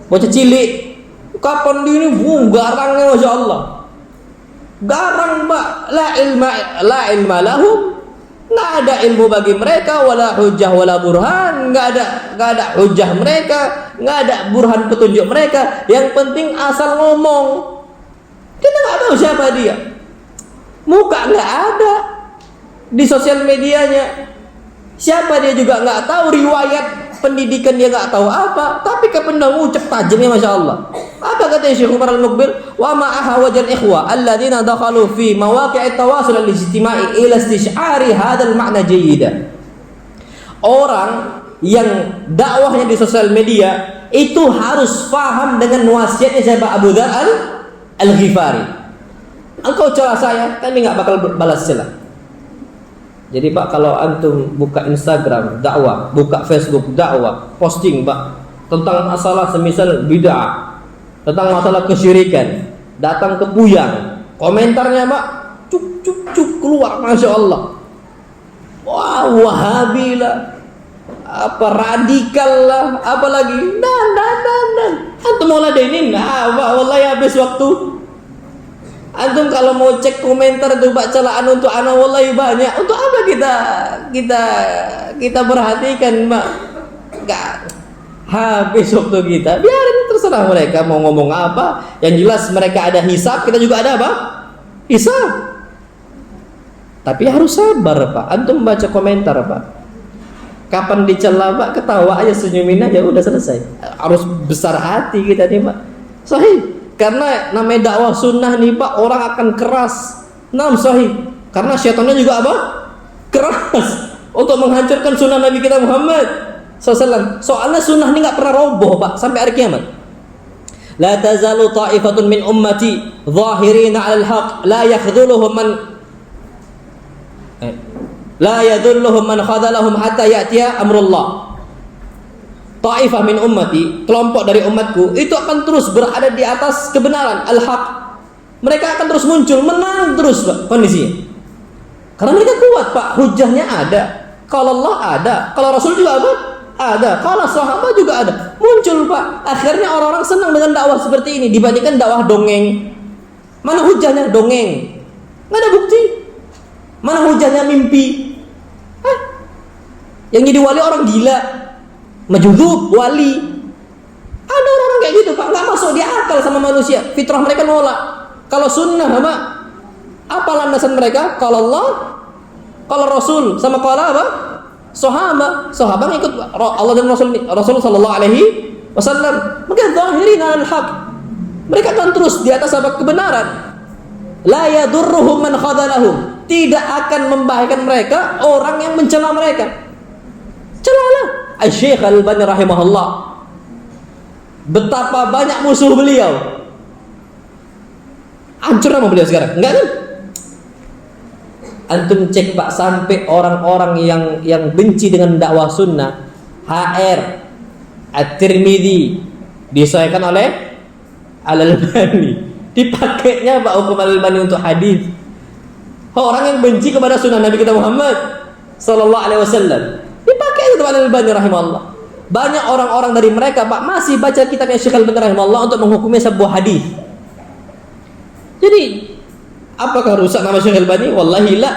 bocah cilik, kapan dia ini garangnya, Masya Allah, garang Pak, la ilma lahum, nggak ada ilmu bagi mereka, wala hujjah wala burhan, nggak ada hujjah mereka, nggak ada burhan petunjuk mereka. Yang penting asal ngomong, kita nggak tahu siapa dia, muka nggak ada di sosial medianya, siapa dia juga nggak tahu, riwayat pendidikan dia nggak tahu apa, tapi kependang ucap tajamnya, Masya Allah. Apa kata Syekh Umar Al-Muqbil? Wa ma'aha wajal ikhwa alladzina dakhalu fi mawaqi'it tawasul al-ijtima'i ila istish'ari hadzal ma'na jayyidan. Orang yang dakwahnya di sosial media itu harus paham dengan wasiatnya sahabat Abu Dzar Al-Ghifari. Engkau celah saya, kami nggak bakal balas celah. Jadi Pak, kalau antum buka Instagram dakwah, buka Facebook dakwah, posting Pak tentang masalah semisal bid'ah, tentang masalah kesyirikan, datang ke Puyang, komentarnya Pak cuk keluar, Masya Allah. Wah, Wahabi lah, apa radikal lah, apalagi dan antum mau ladenin, Pak, wallahi habis waktu. Antum kalau mau cek komentar itu Pak, celaan untuk anak wallahi banyak. Untuk apa kita perhatikan Pak? Enggak habis waktu kita. Biarin, terserah mereka mau ngomong apa. Yang jelas mereka ada hisab, kita juga ada apa? Hisab. Tapi harus sabar Pak. Antum baca komentar Pak. Kapan dicela Pak, ketawa aja, senyumin aja, udah selesai. Harus besar hati kita nih Pak. Sahih. Karena namanya dakwah sunnah nih Pak, orang akan keras. Sahih. Karena syaitannya juga apa? Keras untuk menghancurkan sunnah Nabi kita Muhammad SAW. Soalnya sunnah ini nggak pernah roboh Pak sampai hari kiamat. La tazalu ta'ifatun min ummati zahirina 'alal haqq la yakhdhuluhum man khadalahum hatta ya'tiya amrullah. Ta'ifah min ummati, kelompok dari umatku itu akan terus berada di atas kebenaran, al-haq. Mereka akan terus muncul, menang terus Pak kondisinya. Karena mereka kuat Pak, hujahnya ada. Kalau Allah ada, kalau Rasul juga apa? Ada. Kalau sahabat juga ada. Muncul Pak. Akhirnya orang-orang senang dengan dakwah seperti ini dibandingkan dakwah dongeng. Mana hujahnya dongeng? Nggak ada bukti. Mana hujahnya mimpi? Yang jadi wali orang gila, majuzub, wali. Ada orang-orang kayak gitu Pak, nggak masuk di akal sama manusia. Fitrah mereka nolak. Kalau sunnah apa landasan mereka? Kalau Allah, kalau Rasul, sama kalau apa? Sahabat ikut Allah dan Rasul sallallahu alaihi wasallam. Maka zahirin al-haq. Mereka akan terus di atas apa? Kebenaran. La yadurruhum man khadalahum. Tidak akan membahayakan mereka orang yang mencela mereka. Celalah. Syekh Al-Albani rahimahullah, betapa banyak musuh beliau. Hancur nama beliau sekarang, enggak kan? Antum cek Pak, sampai orang-orang yang benci dengan dakwah sunnah, HR At-Tirmidzi disahihkan oleh Al-Albani, dipakainya Pak hukum Al-Albani untuk hadis. Orang yang benci kepada sunnah Nabi kita Muhammad sallallahu alaihi wasallam dipakai itu Al-Albani rahimahullah. Banyak orang-orang dari mereka Pak masih baca kitabnya Syekh Al-Albani rahimahullah untuk menghukumi sebuah hadis. Jadi apakah rusak nama Syekh Al-Albani? Wallahi la.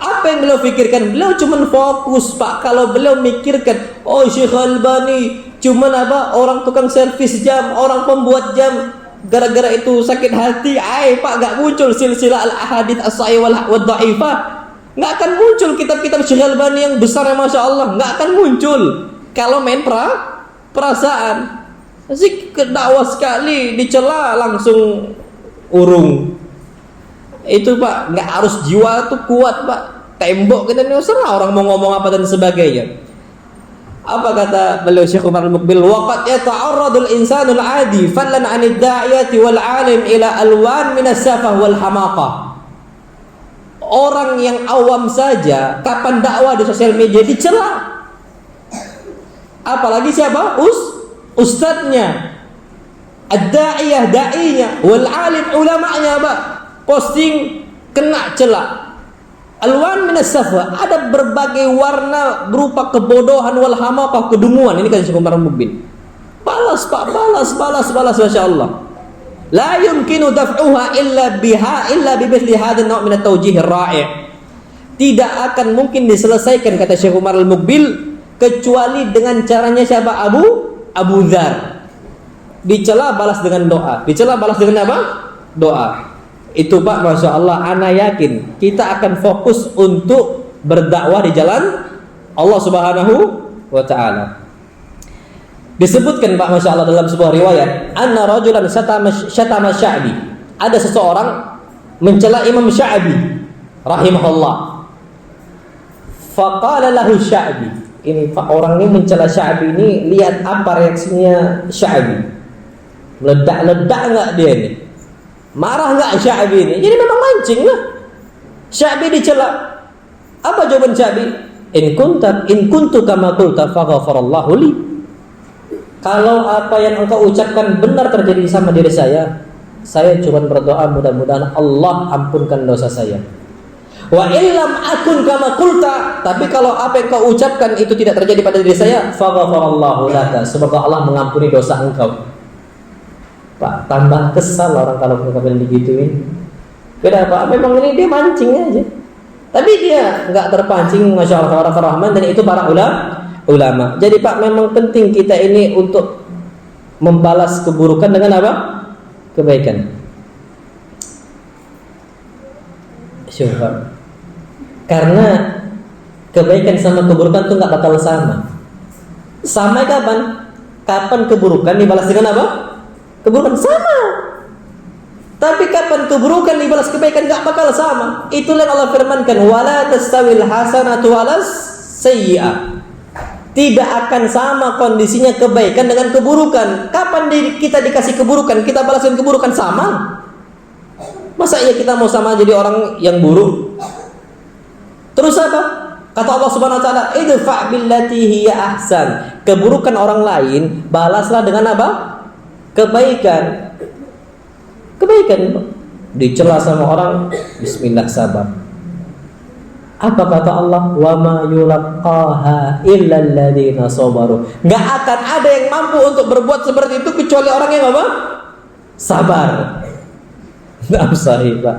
Apa yang beliau pikirkan? Beliau cuma fokus Pak. Kalau beliau mikirkan, oh Syekh Al-Albani cuma apa? Orang tukang servis jam, orang pembuat jam, gara-gara itu sakit hati, Pak nggak muncul silsilah al-ahadits as-sahih wal dhaifah. Nggak akan muncul kitab-kitab Syekh Al-Albani yang besar, Masya Allah. Nggak akan muncul kalau main perasaan. Asik dakwah sekali dicela langsung urung. Itu Pak, nggak harus jiwa tuh kuat Pak. Tembok kita ini serah orang mau ngomong apa dan sebagainya. Apa kata beliau Syekh Umar Al-Muqbil? Waqad yata'arradul insanul 'adi fallan 'anid da'iyati wal 'alim ila alwan min as-safah wal hamaqah. Orang yang awam saja kapan dakwah di sosial media dicela. Apalagi siapa? Ustadznya, ad-da'iyah da'inya, wal 'alim ulama'nya Pak. Posting kena cela. Alwan minas safa, ada berbagai warna berupa kebodohan wal hamaqah, kedunguan. Ini kan Syekh Umar Al-Muqbil. Balas Pak, balas, Masya Allah. La yumkinu daf'uha illa bimithli hadha an-naw' min at-tawjih ar-ra'i'. Tidak akan mungkin diselesaikan, kata Syekh Umar Al-Muqbil, kecuali dengan caranya siapa? Abu Dzar. Dicela balas dengan doa. Dicela balas dengan apa? Doa. Itu Pak, Masya Allah, ana yakin kita akan fokus untuk berdakwah di jalan Allah Subhanahu wa ta'ala. Disebutkan Pak, Masya Allah, dalam sebuah riwayat, anna rajulan syatama Sya'bi. Ada seseorang mencela Imam Sya'bi rahimahullah. Faqala lahu Sya'bi. Ini Pak, orang ini mencela Sya'bi ini, lihat apa reaksinya Sya'bi. Meledak-ledak enggak dia ini? Marah enggak Sya'bi ini? Jadi memang mancing lah. Sya'bi dicela. Apa jawaban Sya'bi? In kuntu kama qulta faghfarallahu li. Kalau apa yang engkau ucapkan benar terjadi sama diri saya cuma berdoa mudah-mudahan Allah ampunkan dosa saya. Wa illam akun kama qulta, tapi kalau apa yang kau ucapkan itu tidak terjadi pada diri saya, faghfarallahu laka, semoga Allah mengampuni dosa engkau. Pak, tambah kesal orang kalau kita digituin. Kenapa? Memang ini dia mancing aja. Tapi dia nggak terpancing, Masya Allah, Rahman, dan itu para ulama. Jadi Pak, memang penting kita ini untuk membalas keburukan dengan apa? Kebaikan. Syukur. Karena kebaikan sama keburukan itu nggak bakal sama. Sama kapan? Kapan keburukan dibalas dengan apa? Keburukan sama. Tapi kapan keburukan dibalas kebaikan enggak bakal sama. Itulah yang Allah firmankan, wala tastawil hasanatu walas sayyi'ah. Tidak akan sama kondisinya kebaikan dengan keburukan. Kapan kita dikasih keburukan, kita balas dengan keburukan sama? Masa iya kita mau sama jadi orang yang buruk? Terus apa? Kata Allah Subhanahu wa taala, idfa' billati hiya ahsan. Keburukan orang lain balaslah dengan apa? Kebaikan. Dicela sama orang, bismillah, sabar. Apa kata Allah? Wa ma yulaqaha illa alladziina sabaru. Enggak akan ada yang mampu untuk berbuat seperti itu kecuali orang yang apa? Sabar. Enggak sahih, Pak.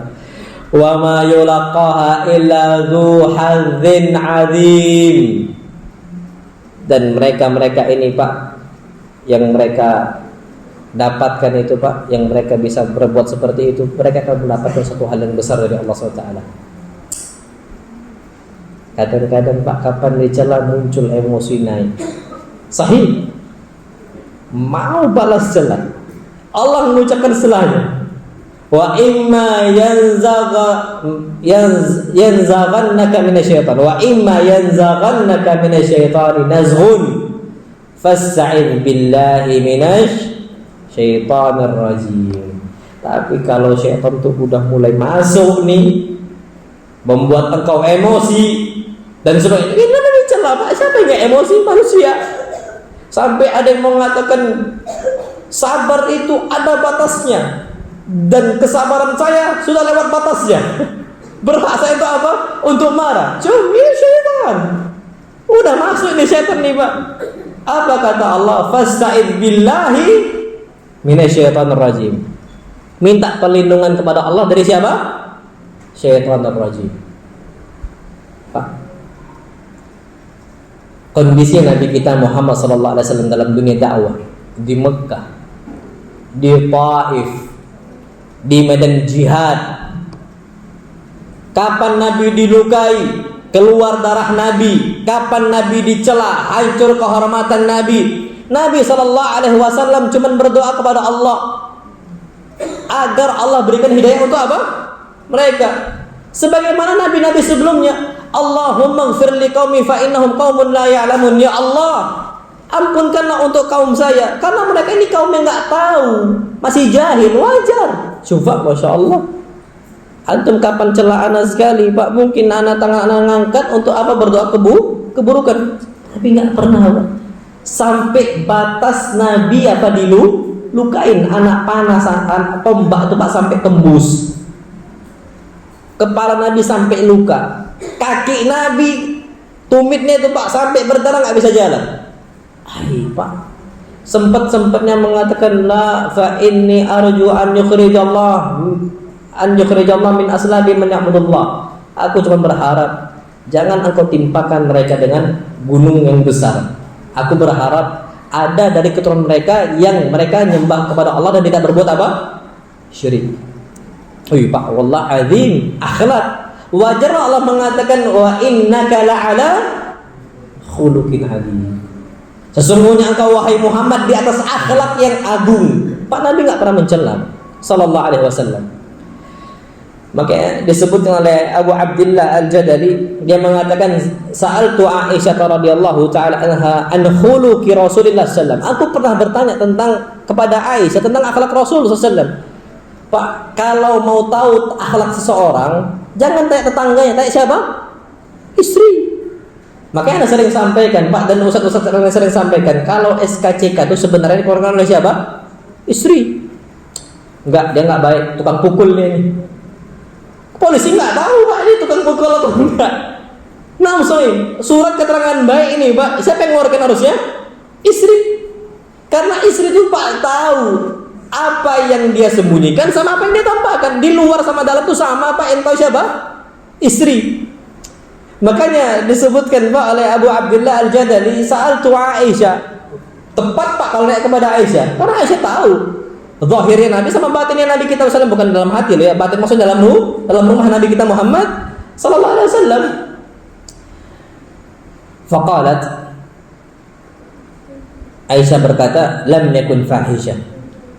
Wa ma yulaqaha illa dzu hadzin 'adzim. Dan mereka ini Pak, yang mereka dapatkan itu Pak, yang mereka bisa berbuat seperti itu, mereka akan mendapatkan satu hal yang besar dari Allah SWT. Kadang-kadang Pak, kapan dicela muncul emosi naik. Sahih, mau balas cela, Allah mengucapkan selanya, wa imma yanzaghannaka minasyaitan, wa imma yanzaghannaka minasyaitan nazghun fasta'in billahi minasyaitanir rajim. Tapi kalau syaitan tuh udah mulai masuk nih, membuat engkau emosi dan sebagainya, ini namanya celah Pak. Siapa yang gak emosi? Manusia. Sampai ada yang mengatakan sabar itu ada batasnya, dan kesabaran saya sudah lewat batasnya. Berhak saya itu apa? Untuk marah. Cuma syaitan udah masuk nih, syaitan nih Pak. Apa kata Allah? Fasta'id billahi minasyaitonir rajim. Minta perlindungan kepada Allah dari siapa? Syaitonir rajim. Pak, kondisi Nabi kita Muhammad sallallahu alaihi wasallam dalam dunia dakwah di Mekah, di Taif, di medan jihad. Kapan Nabi dilukai, keluar darah Nabi? Kapan Nabi dicela, hancur kehormatan Nabi? Nabi sallallahu alaihi wasallam cuma berdoa kepada Allah agar Allah berikan hidayah untuk apa? mereka. Sebagaimana nabi-nabi sebelumnya, Allahumma ighfir li qaumi fa innahum qaumun la ya'lamun. Ya Allah, ampunkanlah untuk kaum saya karena mereka ini kaum yang enggak tahu, masih jahil, wajar. Coba Masya Allah. Antum kapan celah ana sekali, Pak? Mungkin ana tangan ana ngangkat untuk apa, berdoa keburukan. Tapi enggak pernah, Pak. Sampai batas Nabi apa dilukain, anak panas, tombak itu Pak sampai tembus. Kepala Nabi sampai luka. Kaki Nabi, tumitnya itu Pak sampai berdarah, nggak bisa jalan. Hai Pak, sempat-sempatnya mengatakan la fa inni arju an yukhrijallah min aslabi man ya'budullah. Aku cuma berharap jangan engkau timpakan mereka dengan gunung yang besar. Aku berharap ada dari keturunan mereka yang mereka nyembah kepada Allah dan tidak berbuat apa? Syirik. Oh iya Pak, wallah azim, akhlak. Wajar Allah mengatakan wa innaka la'ala khuluqin azim. Sesungguhnya engkau wahai Muhammad di atas akhlak yang agung. Pak Nabi enggak pernah mencela sallallahu alaihi wasallam. Makanya disebutkan oleh Abu Abdullah Al-Jadali, dia mengatakan sa'altu Aisyah radhiyallahu taala anha an khuluqi Rasulillah sallallahu alaihi wasallam. Aku pernah bertanya kepada Aisyah tentang akhlak Rasul sallallahu alaihi wasallam. Pak, kalau mau tahu akhlak seseorang, jangan tanya tetangganya, tanya siapa? Istri. Makanya Anda sering sampaikan, Pak, dan ustaz-ustaz sering sampaikan, kalau SKCK itu sebenarnya dikeluarkan oleh siapa? Istri. Enggak, dia enggak baik, tukang pukul dia ini. Polisi enggak tahu, Pak, ini tukang pukul atau enggak. Nah, surat keterangan baik ini, Pak, siapa yang mengeluarkan harusnya? Istri. Karena istri itu Pak tahu apa yang dia sembunyikan sama apa yang dia tampakkan. Di luar sama dalam itu sama, Pak, yang tahu siapa? Istri. Makanya disebutkan Pak oleh Abu Abdullah Al-Jadali, sa'altu Aisyah. Tepat Pak kalau naik kepada Aisyah, karena Aisyah tahu zahirnya Nabi sama batinnya Nabi kita sallallahu, bukan dalam hati loh ya, batin maksudnya dalam rumah Nabi kita Muhammad sallallahu alaihi wasallam. Faqalat, Aisyah berkata, lam yakun fahisha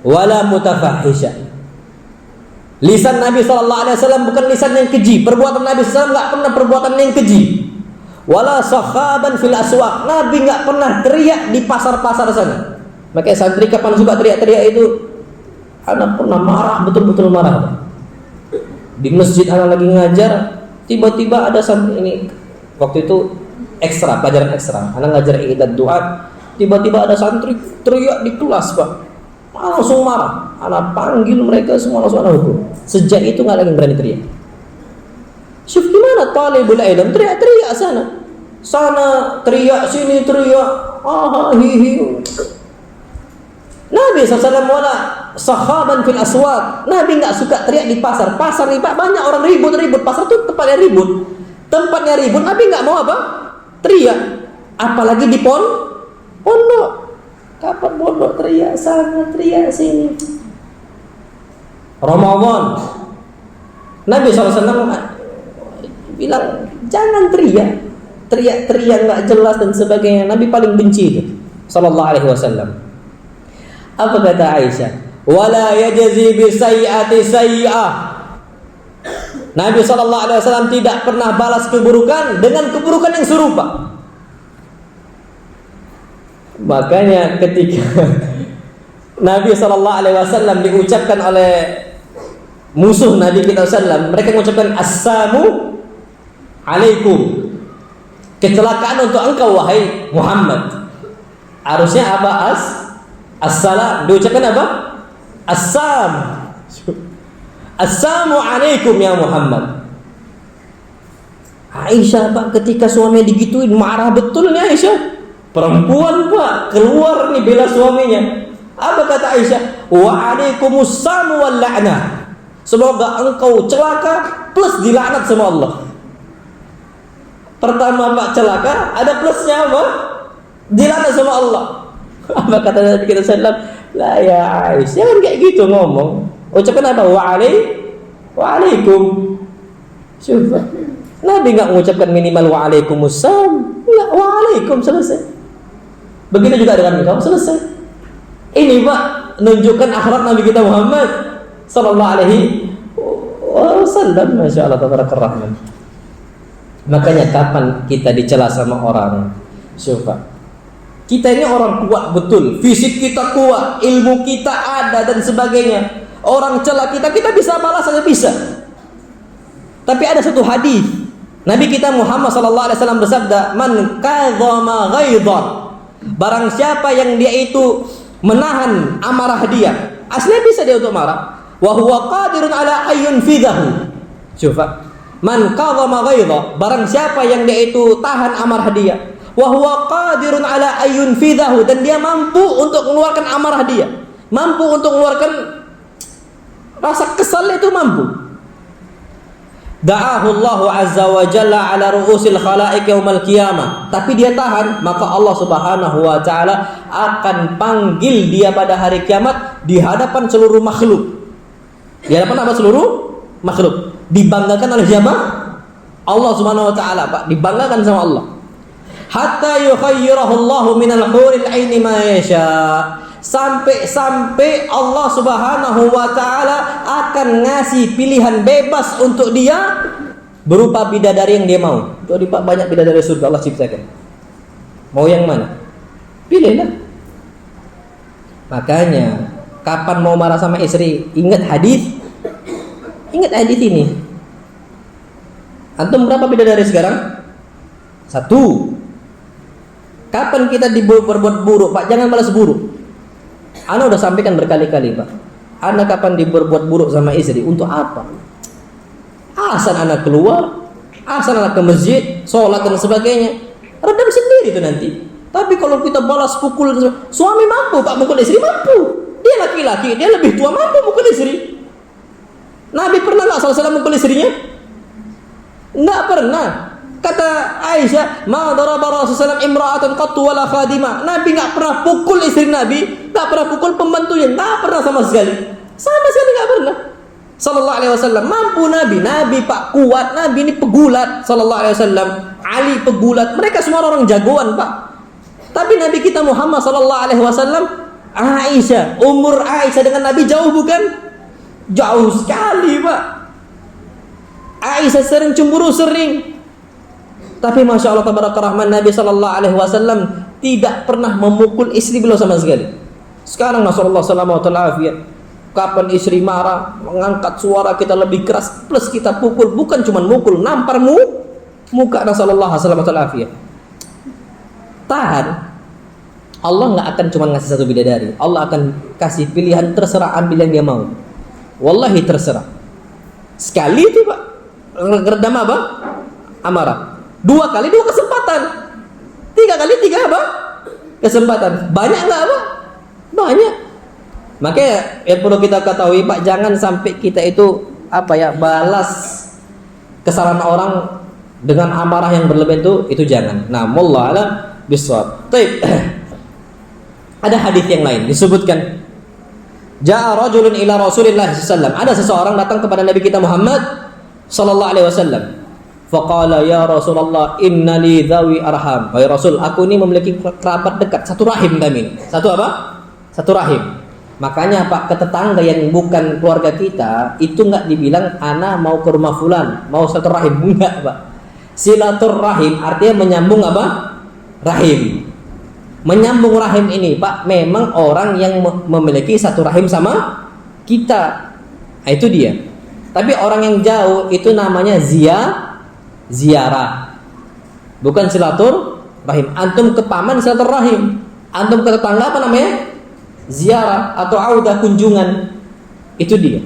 wala mutafahisha. Lisan Nabi SAW bukan lisan yang keji. Perbuatan Nabi SAW nggak pernah perbuatan yang keji. Wala sakhaban fil aswaq. Nabi nggak pernah teriak di pasar-pasar sana. Makanya santri kapan suka teriak-teriak itu, anak pernah marah, betul-betul marah. Di masjid anak lagi ngajar, tiba-tiba ada santri ini, waktu itu ekstra, pelajaran ekstra, anak ngajar ibadah doa, tiba-tiba ada santri teriak di kelas Pak. Langsung marah, anak panggil mereka semua, langsung anak hukum. Sejak itu nggak lagi berani teriak. Syuf, gimana talibul ilm teriak-teriak sana teriak, sini teriak, hihi. Nabi SAW wala sahaban fil aswaq. Nabi nggak suka teriak di pasar. Pasar nih Pak, banyak orang ribut. Pasar itu tempatnya ribut. Nabi nggak mau apa? Teriak. Apalagi di pondok. Kapan pondok teriak sana, teriak sini. Ramadan, Nabi SAW bilang jangan teriak nggak jelas dan sebagainya. Nabi paling benci itu, sallallahu alaihi wasallam. Apa kata Aisyah? Wala yajzi bi sayyi'ati sayyi'ah. Nabi sallallahu alaihi wasallam tidak pernah balas keburukan dengan keburukan yang serupa. Makanya ketika Nabi SAW diucapkan oleh musuh Nabi kita SAW, mereka mengucapkan assalamu alaikum, kecelakaan untuk engkau wahai Muhammad. Harusnya apa? Assalam, diucapkan apa? Assalamu alaikum ya Muhammad. Aisyah Pak ketika suaminya digituin marah betul nih Aisyah. Perempuan Pak keluar nih bela suaminya. Apa kata Aisyah? Wa alaikumussalam wal la'nah. Semoga engkau celaka plus dilaknat sama Allah. Pertama Pak celaka, ada plusnya apa? Dilaknat sama Allah. Apa kata Nabi kita sallallahu? La ya Aisyah, jangan kayak gitu ngomong. Ucapkan apa? Wa alaikum. Coba. Nabi enggak mengucapkan minimal wa alaikumussalam. Enggak, wa alaikum, selesai. Begitu juga dengan engkau, selesai. Ini Pak menunjukkan akhlak Nabi kita Muhammad sallallahu alaihi wasallam. wasallam. Masya Allah tabarakallah rahman. Makanya kapan kita dicela sama orang? Coba. Kita ini orang kuat betul, fisik kita kuat, ilmu kita ada dan sebagainya. Orang cela kita bisa balas saja bisa. Tapi ada satu hadis Nabi kita Muhammad sallallahu alaihi wasallam bersabda, "Man kadzama ghaidhan." Barang siapa yang dia itu menahan amarah dia, aslinya bisa dia untuk marah. Wa huwa qadirun ala ayyunfidhahu. Coba. Man kadzama ghaidha, barang siapa yang dia itu tahan amarah dia, wa huwa qadirun ala ayyunfidhahu, dan dia mampu untuk mengeluarkan amarah dia, mampu untuk mengeluarkan rasa kesal itu mampu. Da'ahu Allahu azza wa jalla ala ru'usil khalaiq yaumal qiyamah. Tapi dia tahan, maka Allah Subhanahu wa taala akan panggil dia pada hari kiamat di hadapan seluruh makhluk. Di hadapan apa seluruh makhluk? Dibanggakan oleh siapa? Allah Subhanahu wa taala, Pak. Dibanggakan sama Allah. Hatta yukhayyirahu Allahu minal huril aini ma yasha. Sampai Allah Subhanahu wa taala akan ngasih pilihan bebas untuk dia berupa bidadari yang dia mau. Jadi Pak, banyak bidadari surga Allah ciptakan. Mau yang mana? Pilihlah. Makanya kapan mau marah sama istri, ingat hadis. Ingat hadis ini. Antum berapa bidadari sekarang? 1. Kapan kita berbuat buruk, Pak? Jangan balas buruk. Ana udah sampaikan berkali-kali, Pak. Ana kapan berbuat buruk sama istri? Untuk apa? Asal anak keluar, asal anak ke masjid, sholat dan sebagainya, redam sendiri itu nanti. Tapi kalau kita balas pukul, suami mampu, Pak, mukul istri mampu. Dia laki-laki, dia lebih tua, mampu mukul istri. Nabi pernah nggak SAW mukul istrinya? Nggak pernah. Kata Aisyah, "Ma daraba Rasulullah imra'atan qattu wala khadimah." Nabi enggak pernah pukul istri Nabi, enggak pernah pukul pembantunya, enggak pernah sama sekali. Sama sekali enggak pernah. Sallallahu alaihi wasallam mampu Nabi Pak kuat, Nabi ini pegulat sallallahu alaihi wasallam. Ali pegulat, mereka semua orang jagoan, Pak. Tapi Nabi kita Muhammad sallallahu alaihi wasallam, Aisyah, umur Aisyah dengan Nabi jauh bukan? Jauh sekali, Pak. Aisyah sering cemburu, sering. Tapi Masya Allah tabarakallah, Nabi sallallahu alaihi wasallam tidak pernah memukul istri beliau sama sekali. Sekarang Rasulullah sallallahu alaihi wasallam, kapan istri marah, mengangkat suara kita lebih keras, plus kita pukul, bukan cuma mukul, nampar muka Rasulullah sallallahu alaihi wasallam. Tahan. Allah nggak akan cuma ngasih satu bidadari, Allah akan kasih pilihan, terserah ambil yang dia mau. Wallahi terserah. Sekali itu Pak, redam apa? Amarah. 2 kali 2 kesempatan. 3 kali 3 apa? Kesempatan. Banyak nggak apa? Banyak. Makanya yang perlu kita ketahui, Pak, jangan sampai kita itu balas kesalahan orang dengan amarah yang berlebihan itu jangan. Nah, wallahu a'lam bishawab. Baik. Ada hadis yang lain disebutkan, Ja'a rajulun ila Rasulillah sallallahu alaihi wasallam. Ada seseorang datang kepada Nabi kita Muhammad sallallahu alaihi wasallam. Faqala ya Rasulullah innali dzawi arham. Wahai Rasul, aku ini memiliki kerabat dekat, satu rahim kami. Satu apa? Satu rahim. Makanya Pak, ke tetangga yang bukan keluarga kita itu enggak dibilang ana mau ke rumah fulan, mau satu rahim, enggak, Pak. Silaturrahim artinya menyambung apa? Rahim. Menyambung rahim ini, Pak, memang orang yang memiliki satu rahim sama kita. Nah, itu dia. Tapi orang yang jauh itu namanya ziarah, bukan silaturahim. Antum ke paman silaturahim, antum ke tetangga apa namanya? Ziarah atau audah, kunjungan. Itu dia.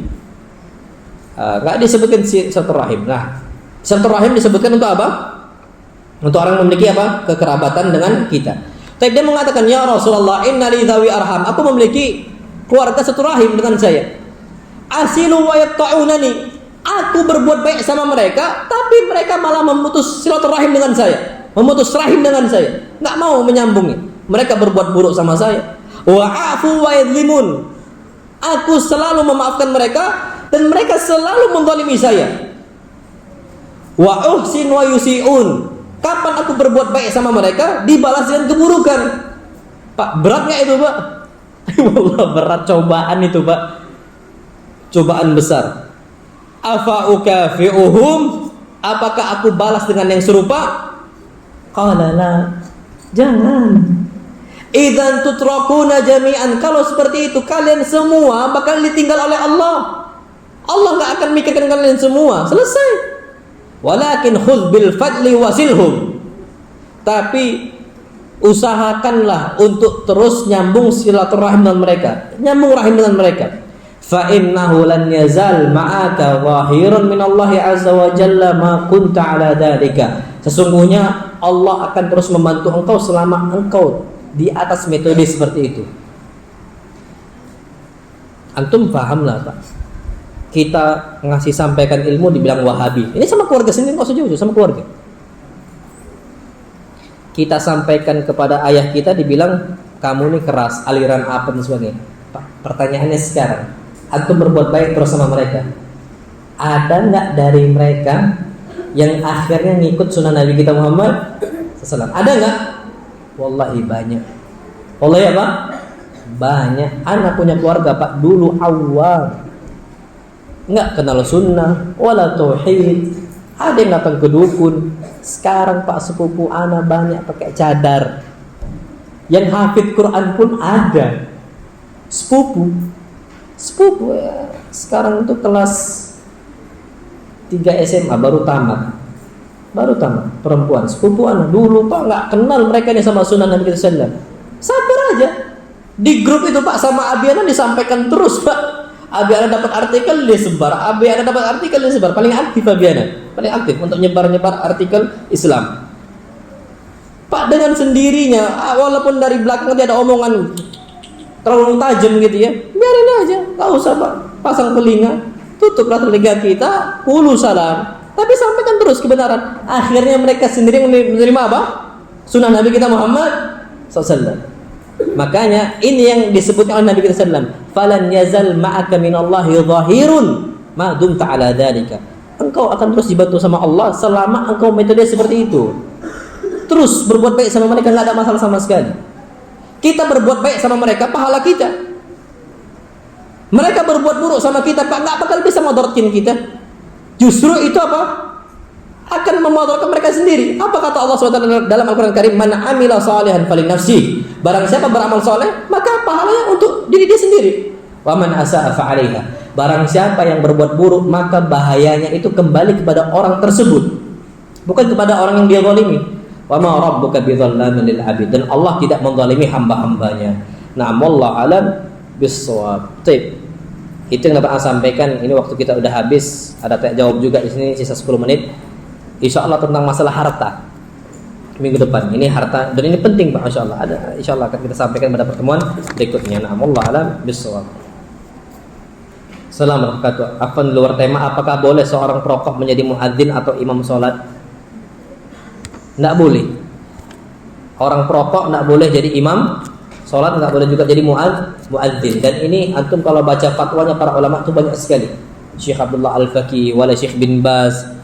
Nggak disebutkan silaturahim. Nah, silaturahim disebutkan untuk apa? Untuk orang yang memiliki apa? Kekerabatan dengan kita. Tapi dia mengatakan, ya Rasulullah, inna li dzawi arham. Aku memiliki keluarga satu rahim dengan saya. Asilu wa yaqta'unani. Aku berbuat baik sama mereka, tapi mereka malah memutus silaturahim dengan saya, memutus rahim dengan saya, nggak mau menyambungnya. Mereka berbuat buruk sama saya. Wa'afu wa yadlimun. Aku selalu memaafkan mereka dan mereka selalu menzalimi saya. Wa uhsin wa yusiun. Kapan aku berbuat baik sama mereka, dibalas dengan keburukan. Pak, berat nggak itu, Pak? Wallah berat cobaan itu, Pak. Cobaan besar. Afa ukafi'uhum, apakah aku balas dengan yang serupa? Qala la, jangan. Idzan tutrakuna jami'an, kalau seperti itu kalian semua bakal ditinggal oleh Allah. Allah enggak akan mikirkan kalian semua, selesai. Walakin khudz bil fadli wasilhum, tapi usahakanlah untuk terus nyambung silaturahim dengan mereka, nyambung rahim dengan mereka. Fa innahu lan yazal ma'aka zahiran min Allah azza wa jalla ma kunta ala dzalika. Sesungguhnya Allah akan terus membantu engkau selama engkau di atas metode seperti itu. Antum pahamlah Pak, kita ngasih sampaikan ilmu dibilang Wahabi. Ini sama keluarga sendiri, nggak usah jauh-jauh, sama keluarga. Kita sampaikan kepada ayah kita dibilang kamu ini keras, aliran apa dan sebagainya. Pak, pertanyaannya sekarang, antum berbuat baik terus sama mereka, ada nggak dari mereka yang akhirnya ngikut sunnah Nabi kita Muhammad SAW? Ada nggak? Wallahi banyak. Wallahi apa? Banyak. Anak punya keluarga Pak dulu awal, nggak kenal sunnah wala tauhid, ada yang datang ke dukun. Sekarang Pak sepupu anak banyak pakai cadar, yang hafid Quran pun ada. Sepupu ya. Sekarang itu kelas 3 SMA baru tamat perempuan. Sepupu anak dulu Pak nggak kenal mereka ini sama sunnah Nabi kita sallallahu. Sabar aja. Di grup itu Pak sama Abiana disampaikan terus Pak. Abiana dapat artikel disebar, Abiana dapat artikel disebar. Paling aktif Abiana, paling aktif untuk nyebar artikel Islam. Pak dengan sendirinya, walaupun dari belakang dia ada omongan terlalu tajam gitu ya, biarin aja, nggak usah Pak. Pasang telinga, tutuplah telinga kita, hulu salam. Tapi sampaikan terus kebenaran. Akhirnya mereka sendiri menerima apa? Sunnah Nabi kita Muhammad SAW. Makanya ini yang disebutkan oleh Nabi kita SAW. Falan yazal ma'aka minallahi zahirun ma dumta ala dzalika. Engkau akan terus dibantu sama Allah selama engkau metode seperti itu. Terus berbuat baik sama mereka, enggak ada masalah sama sekali. Kita berbuat baik sama mereka, pahala kita. Mereka berbuat buruk sama kita, Pak, enggak bakal bisa mudaratkan kita. Justru itu apa? Akan memudaratkan mereka sendiri. Apa kata Allah SWT dalam Al-Quran Karim? Man amila salihan falinafsi. Barang siapa beramal soleh, maka pahalanya untuk diri dia sendiri. Wa man asa'a fa'alaiha. Barang siapa yang berbuat buruk, maka bahayanya itu kembali kepada orang tersebut, bukan kepada orang yang dia zalimi. Wa ma rabbuka bidzallamin lil 'abid. Dan Allah tidak menzalimi hamba-hambanya. Na'am, wallahu alam bis-shawab. Itu yang dapat saya sampaikan. Ini waktu kita udah habis. Ada tanya jawab juga di sini sisa 10 menit. Insyaallah tentang masalah harta. Minggu depan. Ini harta dan ini penting Pak, insyaallah. Ada insyaallah akan kita sampaikan pada pertemuan berikutnya. Na'am, wallahu alam bis-shawab. Assalamualaikum warahmatullahi wabarakatuh. Apa luar tema, apakah boleh seorang perokok menjadi muadzin atau imam salat? Enggak boleh. Orang perokok enggak boleh jadi imam salat, enggak boleh juga jadi muadzin. Dan ini antum kalau baca fatwanya para ulama itu banyak sekali. Syekh Abdullah Al-Faqih, wala Syekh bin Baz.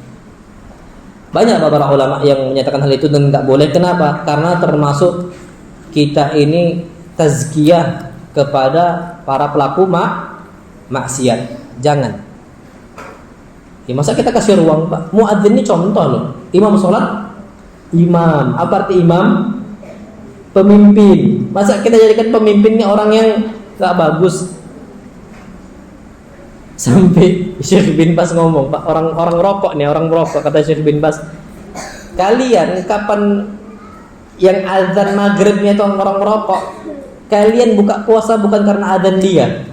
Banyak para ulama yang menyatakan hal itu dan enggak boleh. Kenapa? Karena termasuk kita ini tazkiyah kepada para pelaku maksiat. Jangan. Ya, masa kita kasih ruang Pak? Muadzin ini contoh loh. Imam salat, imam. Apa arti imam? Pemimpin. Masa kita jadikan pemimpinnya orang yang gak bagus? Sampai Syekh bin Baz ngomong, Pak, orang rokok nih, orang merokok, kata Syekh bin Baz, kalian kapan yang azan maghribnya itu orang merokok, kalian buka puasa bukan karena azan dia,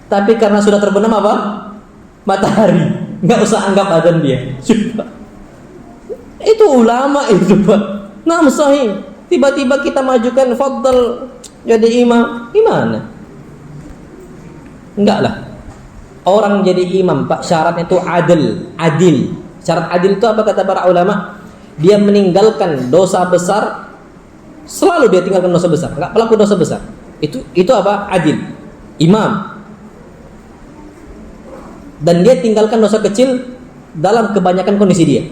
tapi karena sudah terbenam apa? Matahari. Nggak usah anggap azan dia. Itu ulama itu Pak. Nah, sahih. Tiba-tiba kita majukan fadl jadi imam, gimana? Enggak lah. Orang jadi imam Pak, syaratnya itu adil. Syarat adil itu apa kata para ulama? Dia meninggalkan dosa besar, selalu dia tinggalkan dosa besar, enggak pelaku dosa besar. Itu apa? Adil. Imam. Dan dia tinggalkan dosa kecil dalam kebanyakan kondisi dia.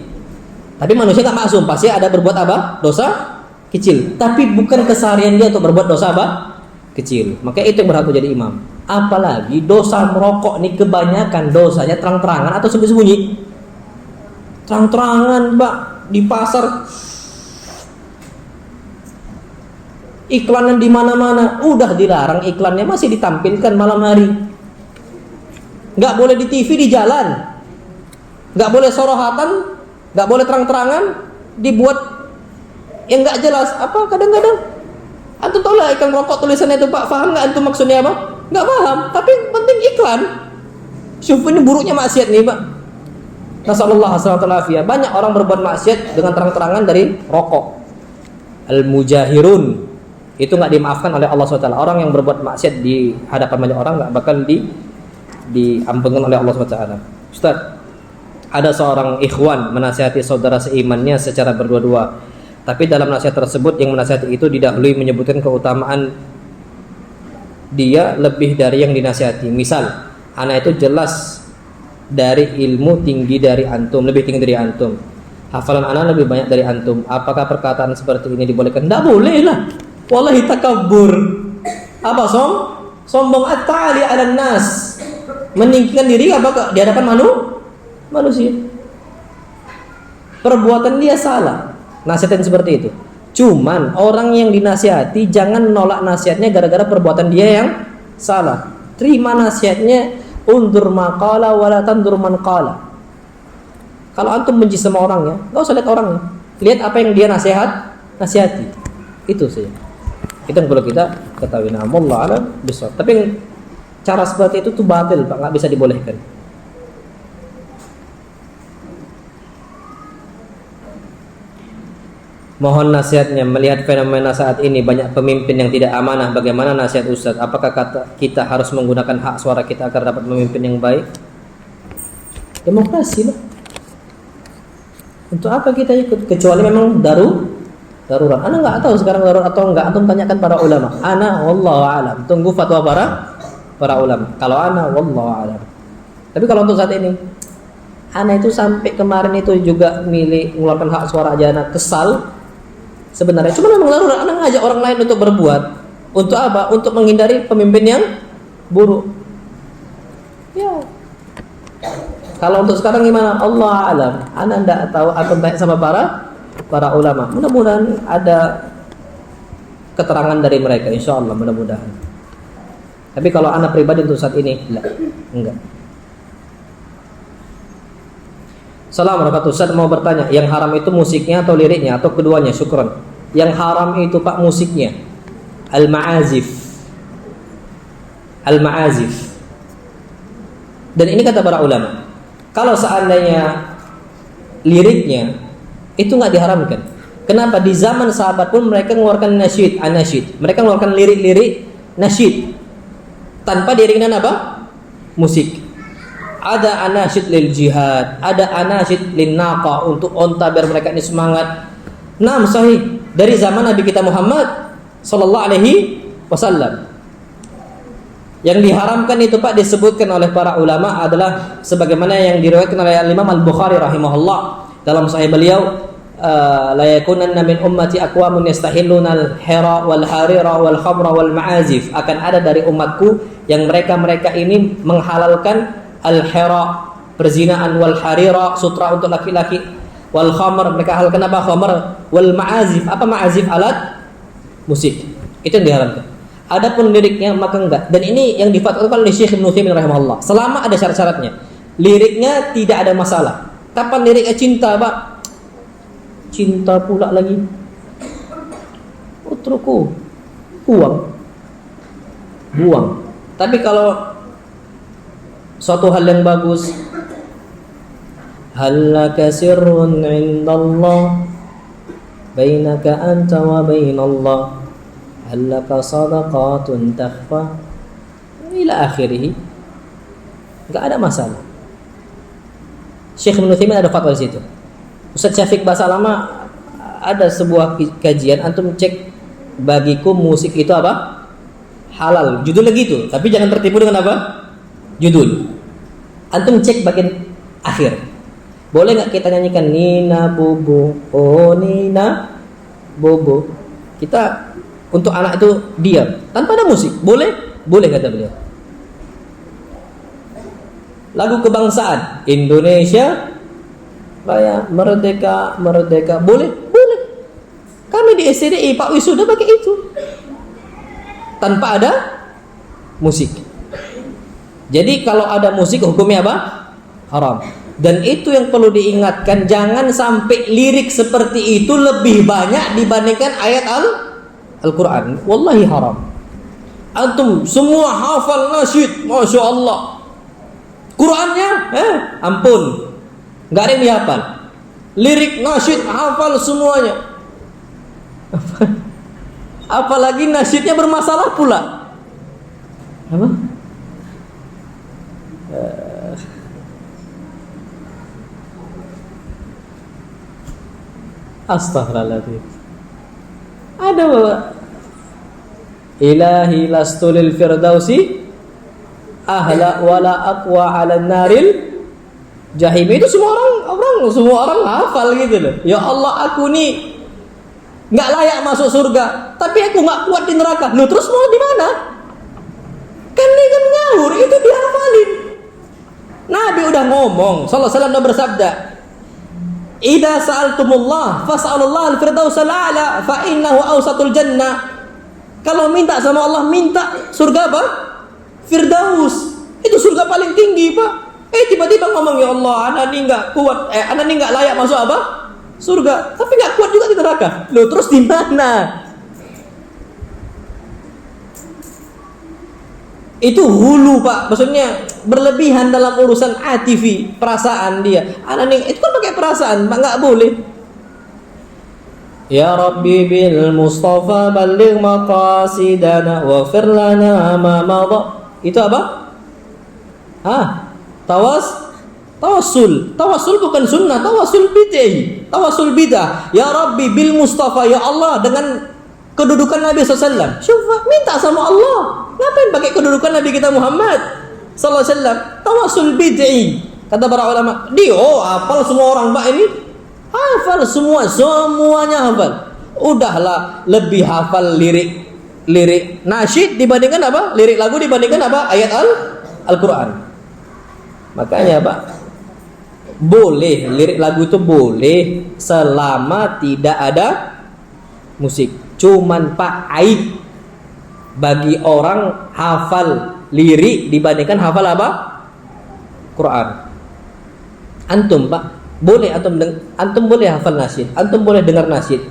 Tapi manusia enggak maksum, pasti ada berbuat apa? Dosa kecil. Tapi bukan keseharian dia untuk berbuat dosa apa? Kecil. Maka itu yang berhak jadi imam. Apalagi dosa merokok nih kebanyakan dosanya terang-terangan atau sembunyi-sembunyi. Terang-terangan, Pak, di pasar iklannya di mana-mana, udah dilarang iklannya masih ditampilkan malam hari. Nggak boleh di TV di jalan, nggak boleh sorohatan, nggak boleh terang-terangan, dibuat yang nggak jelas. Apa kadang-kadang antum tahu lah iklan rokok tulisannya itu, Pak, paham nggak antum maksudnya apa? Nggak paham, tapi penting iklan. Syuf, ini buruknya maksiat nih, Pak. Nasallallahu alaihi. Banyak orang berbuat maksiat dengan terang-terangan dari rokok. Al-mujahirun itu nggak dimaafkan oleh Allah SWT. Orang yang berbuat maksiat di hadapan banyak orang nggak bakal diampunkan oleh Allah SWT. Ustaz, ada seorang ikhwan menasihati saudara seimannya secara berdua-dua, tapi dalam nasihat tersebut yang menasihati itu didahului menyebutkan keutamaan dia lebih dari yang dinasihati. Misal, anak itu jelas dari ilmu tinggi dari antum, lebih tinggi dari antum. Hafalan anak lebih banyak dari antum. Apakah perkataan seperti ini dibolehkan? Tidak boleh lah. Wallahi takabbur. Apa sombong at-ta'ali 'alan nas. Meninggikan diri apa di hadapan manusia. Perbuatan dia salah. Nasihatin seperti itu. Cuman orang yang dinasihati jangan nolak nasihatnya gara-gara perbuatan dia yang salah. Terima nasihatnya, undur maqala wala tandur man qala. Kalau antum benci sama orangnya, enggak usah lihat orangnya. Lihat apa yang dia nasihati. Itu saja. Itu yang perlu kita ketahui. Nah, wallahu a'lam bishawab. Tapi cara seperti itu tuh batil, Pak, enggak bisa dibolehkan. Mohon nasihatnya melihat fenomena saat ini banyak pemimpin yang tidak amanah. Bagaimana nasihat Ustaz? Apakah kita harus menggunakan hak suara kita agar dapat memimpin yang baik? Demokrasi lah. Untuk apa kita ikut? Kecuali memang darurat. Ana nggak tahu sekarang darurat atau enggak. Antum tanyakan para ulama. Ana wallahu a'lam. Tunggu fatwa para ulama. Kalau ana wallahu a'lam. Tapi kalau untuk saat ini, ana itu sampai kemarin itu juga mengeluarkan hak suara aja ana kesal. Sebenarnya cuma memang darurat, anak ngajak orang lain untuk berbuat. Untuk apa? Untuk menghindari pemimpin yang buruk. Ya. Kalau untuk sekarang gimana? Allah alam. Anak tidak tahu, akan tanya sama para ulama. Mudah-mudahan ada keterangan dari mereka, insya Allah, mudah-mudahan. Tapi kalau anak pribadi untuk saat ini, enggak. Assalamualaikum, Ustaz mau bertanya, yang haram itu musiknya atau liriknya atau keduanya? Syukron. Yang haram itu, Pak, musiknya. Al-ma'azif. Dan ini kata para ulama, kalau seandainya liriknya itu nggak diharamkan. Kenapa? Di zaman sahabat pun mereka mengeluarkan anasyid. Mereka mengeluarkan lirik-lirik nasyid tanpa diiringi apa? Musik. Ada anasyid lil jihad, ada anasyid lin naqa, untuk onta biar mereka ini semangat. Naam, sahih dari zaman Nabi kita Muhammad sallallahu alaihi wasallam. Yang diharamkan itu, Pak, disebutkan oleh para ulama adalah sebagaimana yang diriwayatkan oleh Imam Al-Bukhari rahimahullah dalam sahih beliau, la yakunanna min ummati aqwamun yastahilluna al-hira wal harira wal khamra wal ma'azif. Akan ada dari umatku yang mereka ini menghalalkan al-hira, perzinaan, wal harira, sutra untuk laki-laki, wal khamr, mereka halalkan apa? Khamr, wal ma'azif, apa ma'azif? Alat musik. Itu yang diharamkan. Adapun liriknya maka enggak. Dan ini yang difatwakan oleh Syekh Ibnu Utsaimin rahimahullah. Selama ada syarat-syaratnya. Liriknya tidak ada masalah. Kapan liriknya cinta, Pak? Cinta pula lagi. Utruku. Buang. Tapi kalau suatu hal yang bagus, halaka sirrun indallah bainaka anta wa bainallah, halaka sadaqatun takhfa, ila akhirih, enggak ada masalah. Syekh Ibnu Utsaimin ada fatwa di situ. Ustaz Syafiq bahasa lama ada sebuah kajian, antum cek bagiku musik itu apa? Halal. Judulnya gitu, tapi jangan tertipu dengan apa? Judul. Antum cek bagian akhir. Boleh nggak kita nyanyikan Nina Bobo, oh Nina Bobo? Kita untuk anak itu diam tanpa ada musik. Boleh kata beliau. lagu kebangsaan Indonesia Raya, merdeka, merdeka, boleh? Boleh. Kami di SCDI Pak Wisuda pakai itu tanpa ada musik. Jadi kalau ada musik hukumnya apa? Haram. Dan itu yang perlu diingatkan, jangan sampai lirik seperti itu lebih banyak dibandingkan ayat Al-Quran. Wallahi haram. Antum semua hafal nasyid, Masya Allah. Qurannya, ampun, nggak ada yang dihafal. Lirik nasyid hafal semuanya. Apalagi nasyidnya bermasalah pula. Apa? Astaghfirullahaladzim. Ada bapak. Ilahi lastu lil firdausi ahla wala aqwa ala naril jahim. Itu semua orang hafal gitu loh. Ya Allah, aku nih nggak layak masuk surga, tapi aku nggak kuat di neraka. Lu terus mau di mana? Kan dia kan ngawur, itu dihafalin. Nabi udah ngomong, sallallahu alaihi wasallam udah bersabda, "Idza sa'altumullah fas'alullah al-firdausal a'la fa innahu awsatul jannah." Kalau minta sama Allah, minta surga apa? Firdaus. Itu surga paling tinggi, Pak. Tiba-tiba ngomong, "Ya Allah, anak ini enggak kuat, anak ini enggak layak masuk apa? Surga." Tapi enggak kuat juga di neraka. Loh, terus di mana? Itu hulu, Pak. Maksudnya berlebihan dalam urusan atifi, perasaan dia. Anak ini itu kan pakai perasaan, Pak, enggak boleh. Ya Rabbi bil Mustafa balligh maqasidana waghfir lana ma madha. Itu apa? Tawassul. Tawassul bukan sunnah, tawassul bid'ah. Tawassul bid'ah. Ya Rabbi bil Mustafa, ya Allah, dengan kedudukan Nabi SAW. Coba minta sama Allah. Ngapain pakai kedudukan Nabi kita Muhammad sallallahu alaihi wasallam? Tawassul bid'i. Kata para ulama, hafal semua orang Pak ini. Hafal semuanya hafal. Udahlah, lebih hafal lirik nasyid dibandingkan apa? Lirik lagu dibandingkan apa? Ayat Al-Quran. Makanya Pak, boleh lirik lagu itu boleh selama tidak ada musik. Cuman Pak, aib bagi orang hafal lirik dibandingkan hafal apa? Quran. Antum Pak, boleh antum boleh hafal nasyid, antum boleh dengar nasyid.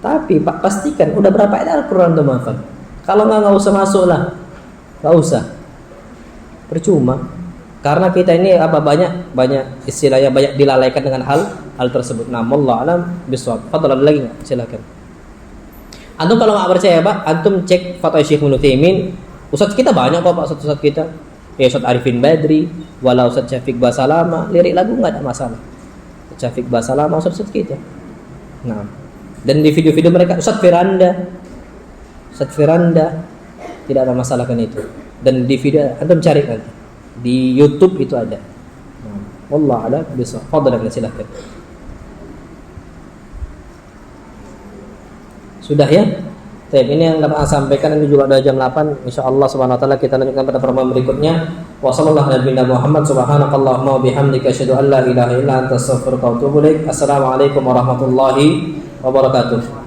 Tapi Pak, pastikan udah berapa ayat Al-Quran antum hafal. Kalau nggak usah masuklah, nggak usah. Percuma. Karena kita ini banyak istilahnya banyak dilalaikan dengan hal tersebut. Nah, wallahu alam bisawab. Fadhal, ada lagi nggak? Silakan. Antum kalau nggak percaya Pak, antum cek fatwa Syekh Ibnu Utsaimin. Ustaz kita banyak kok Pak, ustaz kita. Ya Ustaz Arifin Badri, wala Ustaz Syafiq Basalama, lirik lagu nggak ada masalah. Ustaz Syafiq Basalama Ustaz kita. Nah, dan di video-video mereka Ustaz Firanda tidak ada masalah kan itu. Dan di video antum cari nanti di YouTube itu ada. Nah, wallahu a'lam bishawab. Fadlan, silakan. Sudah ya? Ini yang dapat saya sampaikan, ini juga udah jam 8. Insyaallah subhanahu wa taala kita lanjutkan pada pertemuan berikutnya. Wa sallallahu ala nabiyina Muhammad subhanakallahumma wa bihamdika asyhadu an la ilaha illa anta astaghfiruka wa atubu ilaik. Assalamualaikum warahmatullahi wabarakatuh.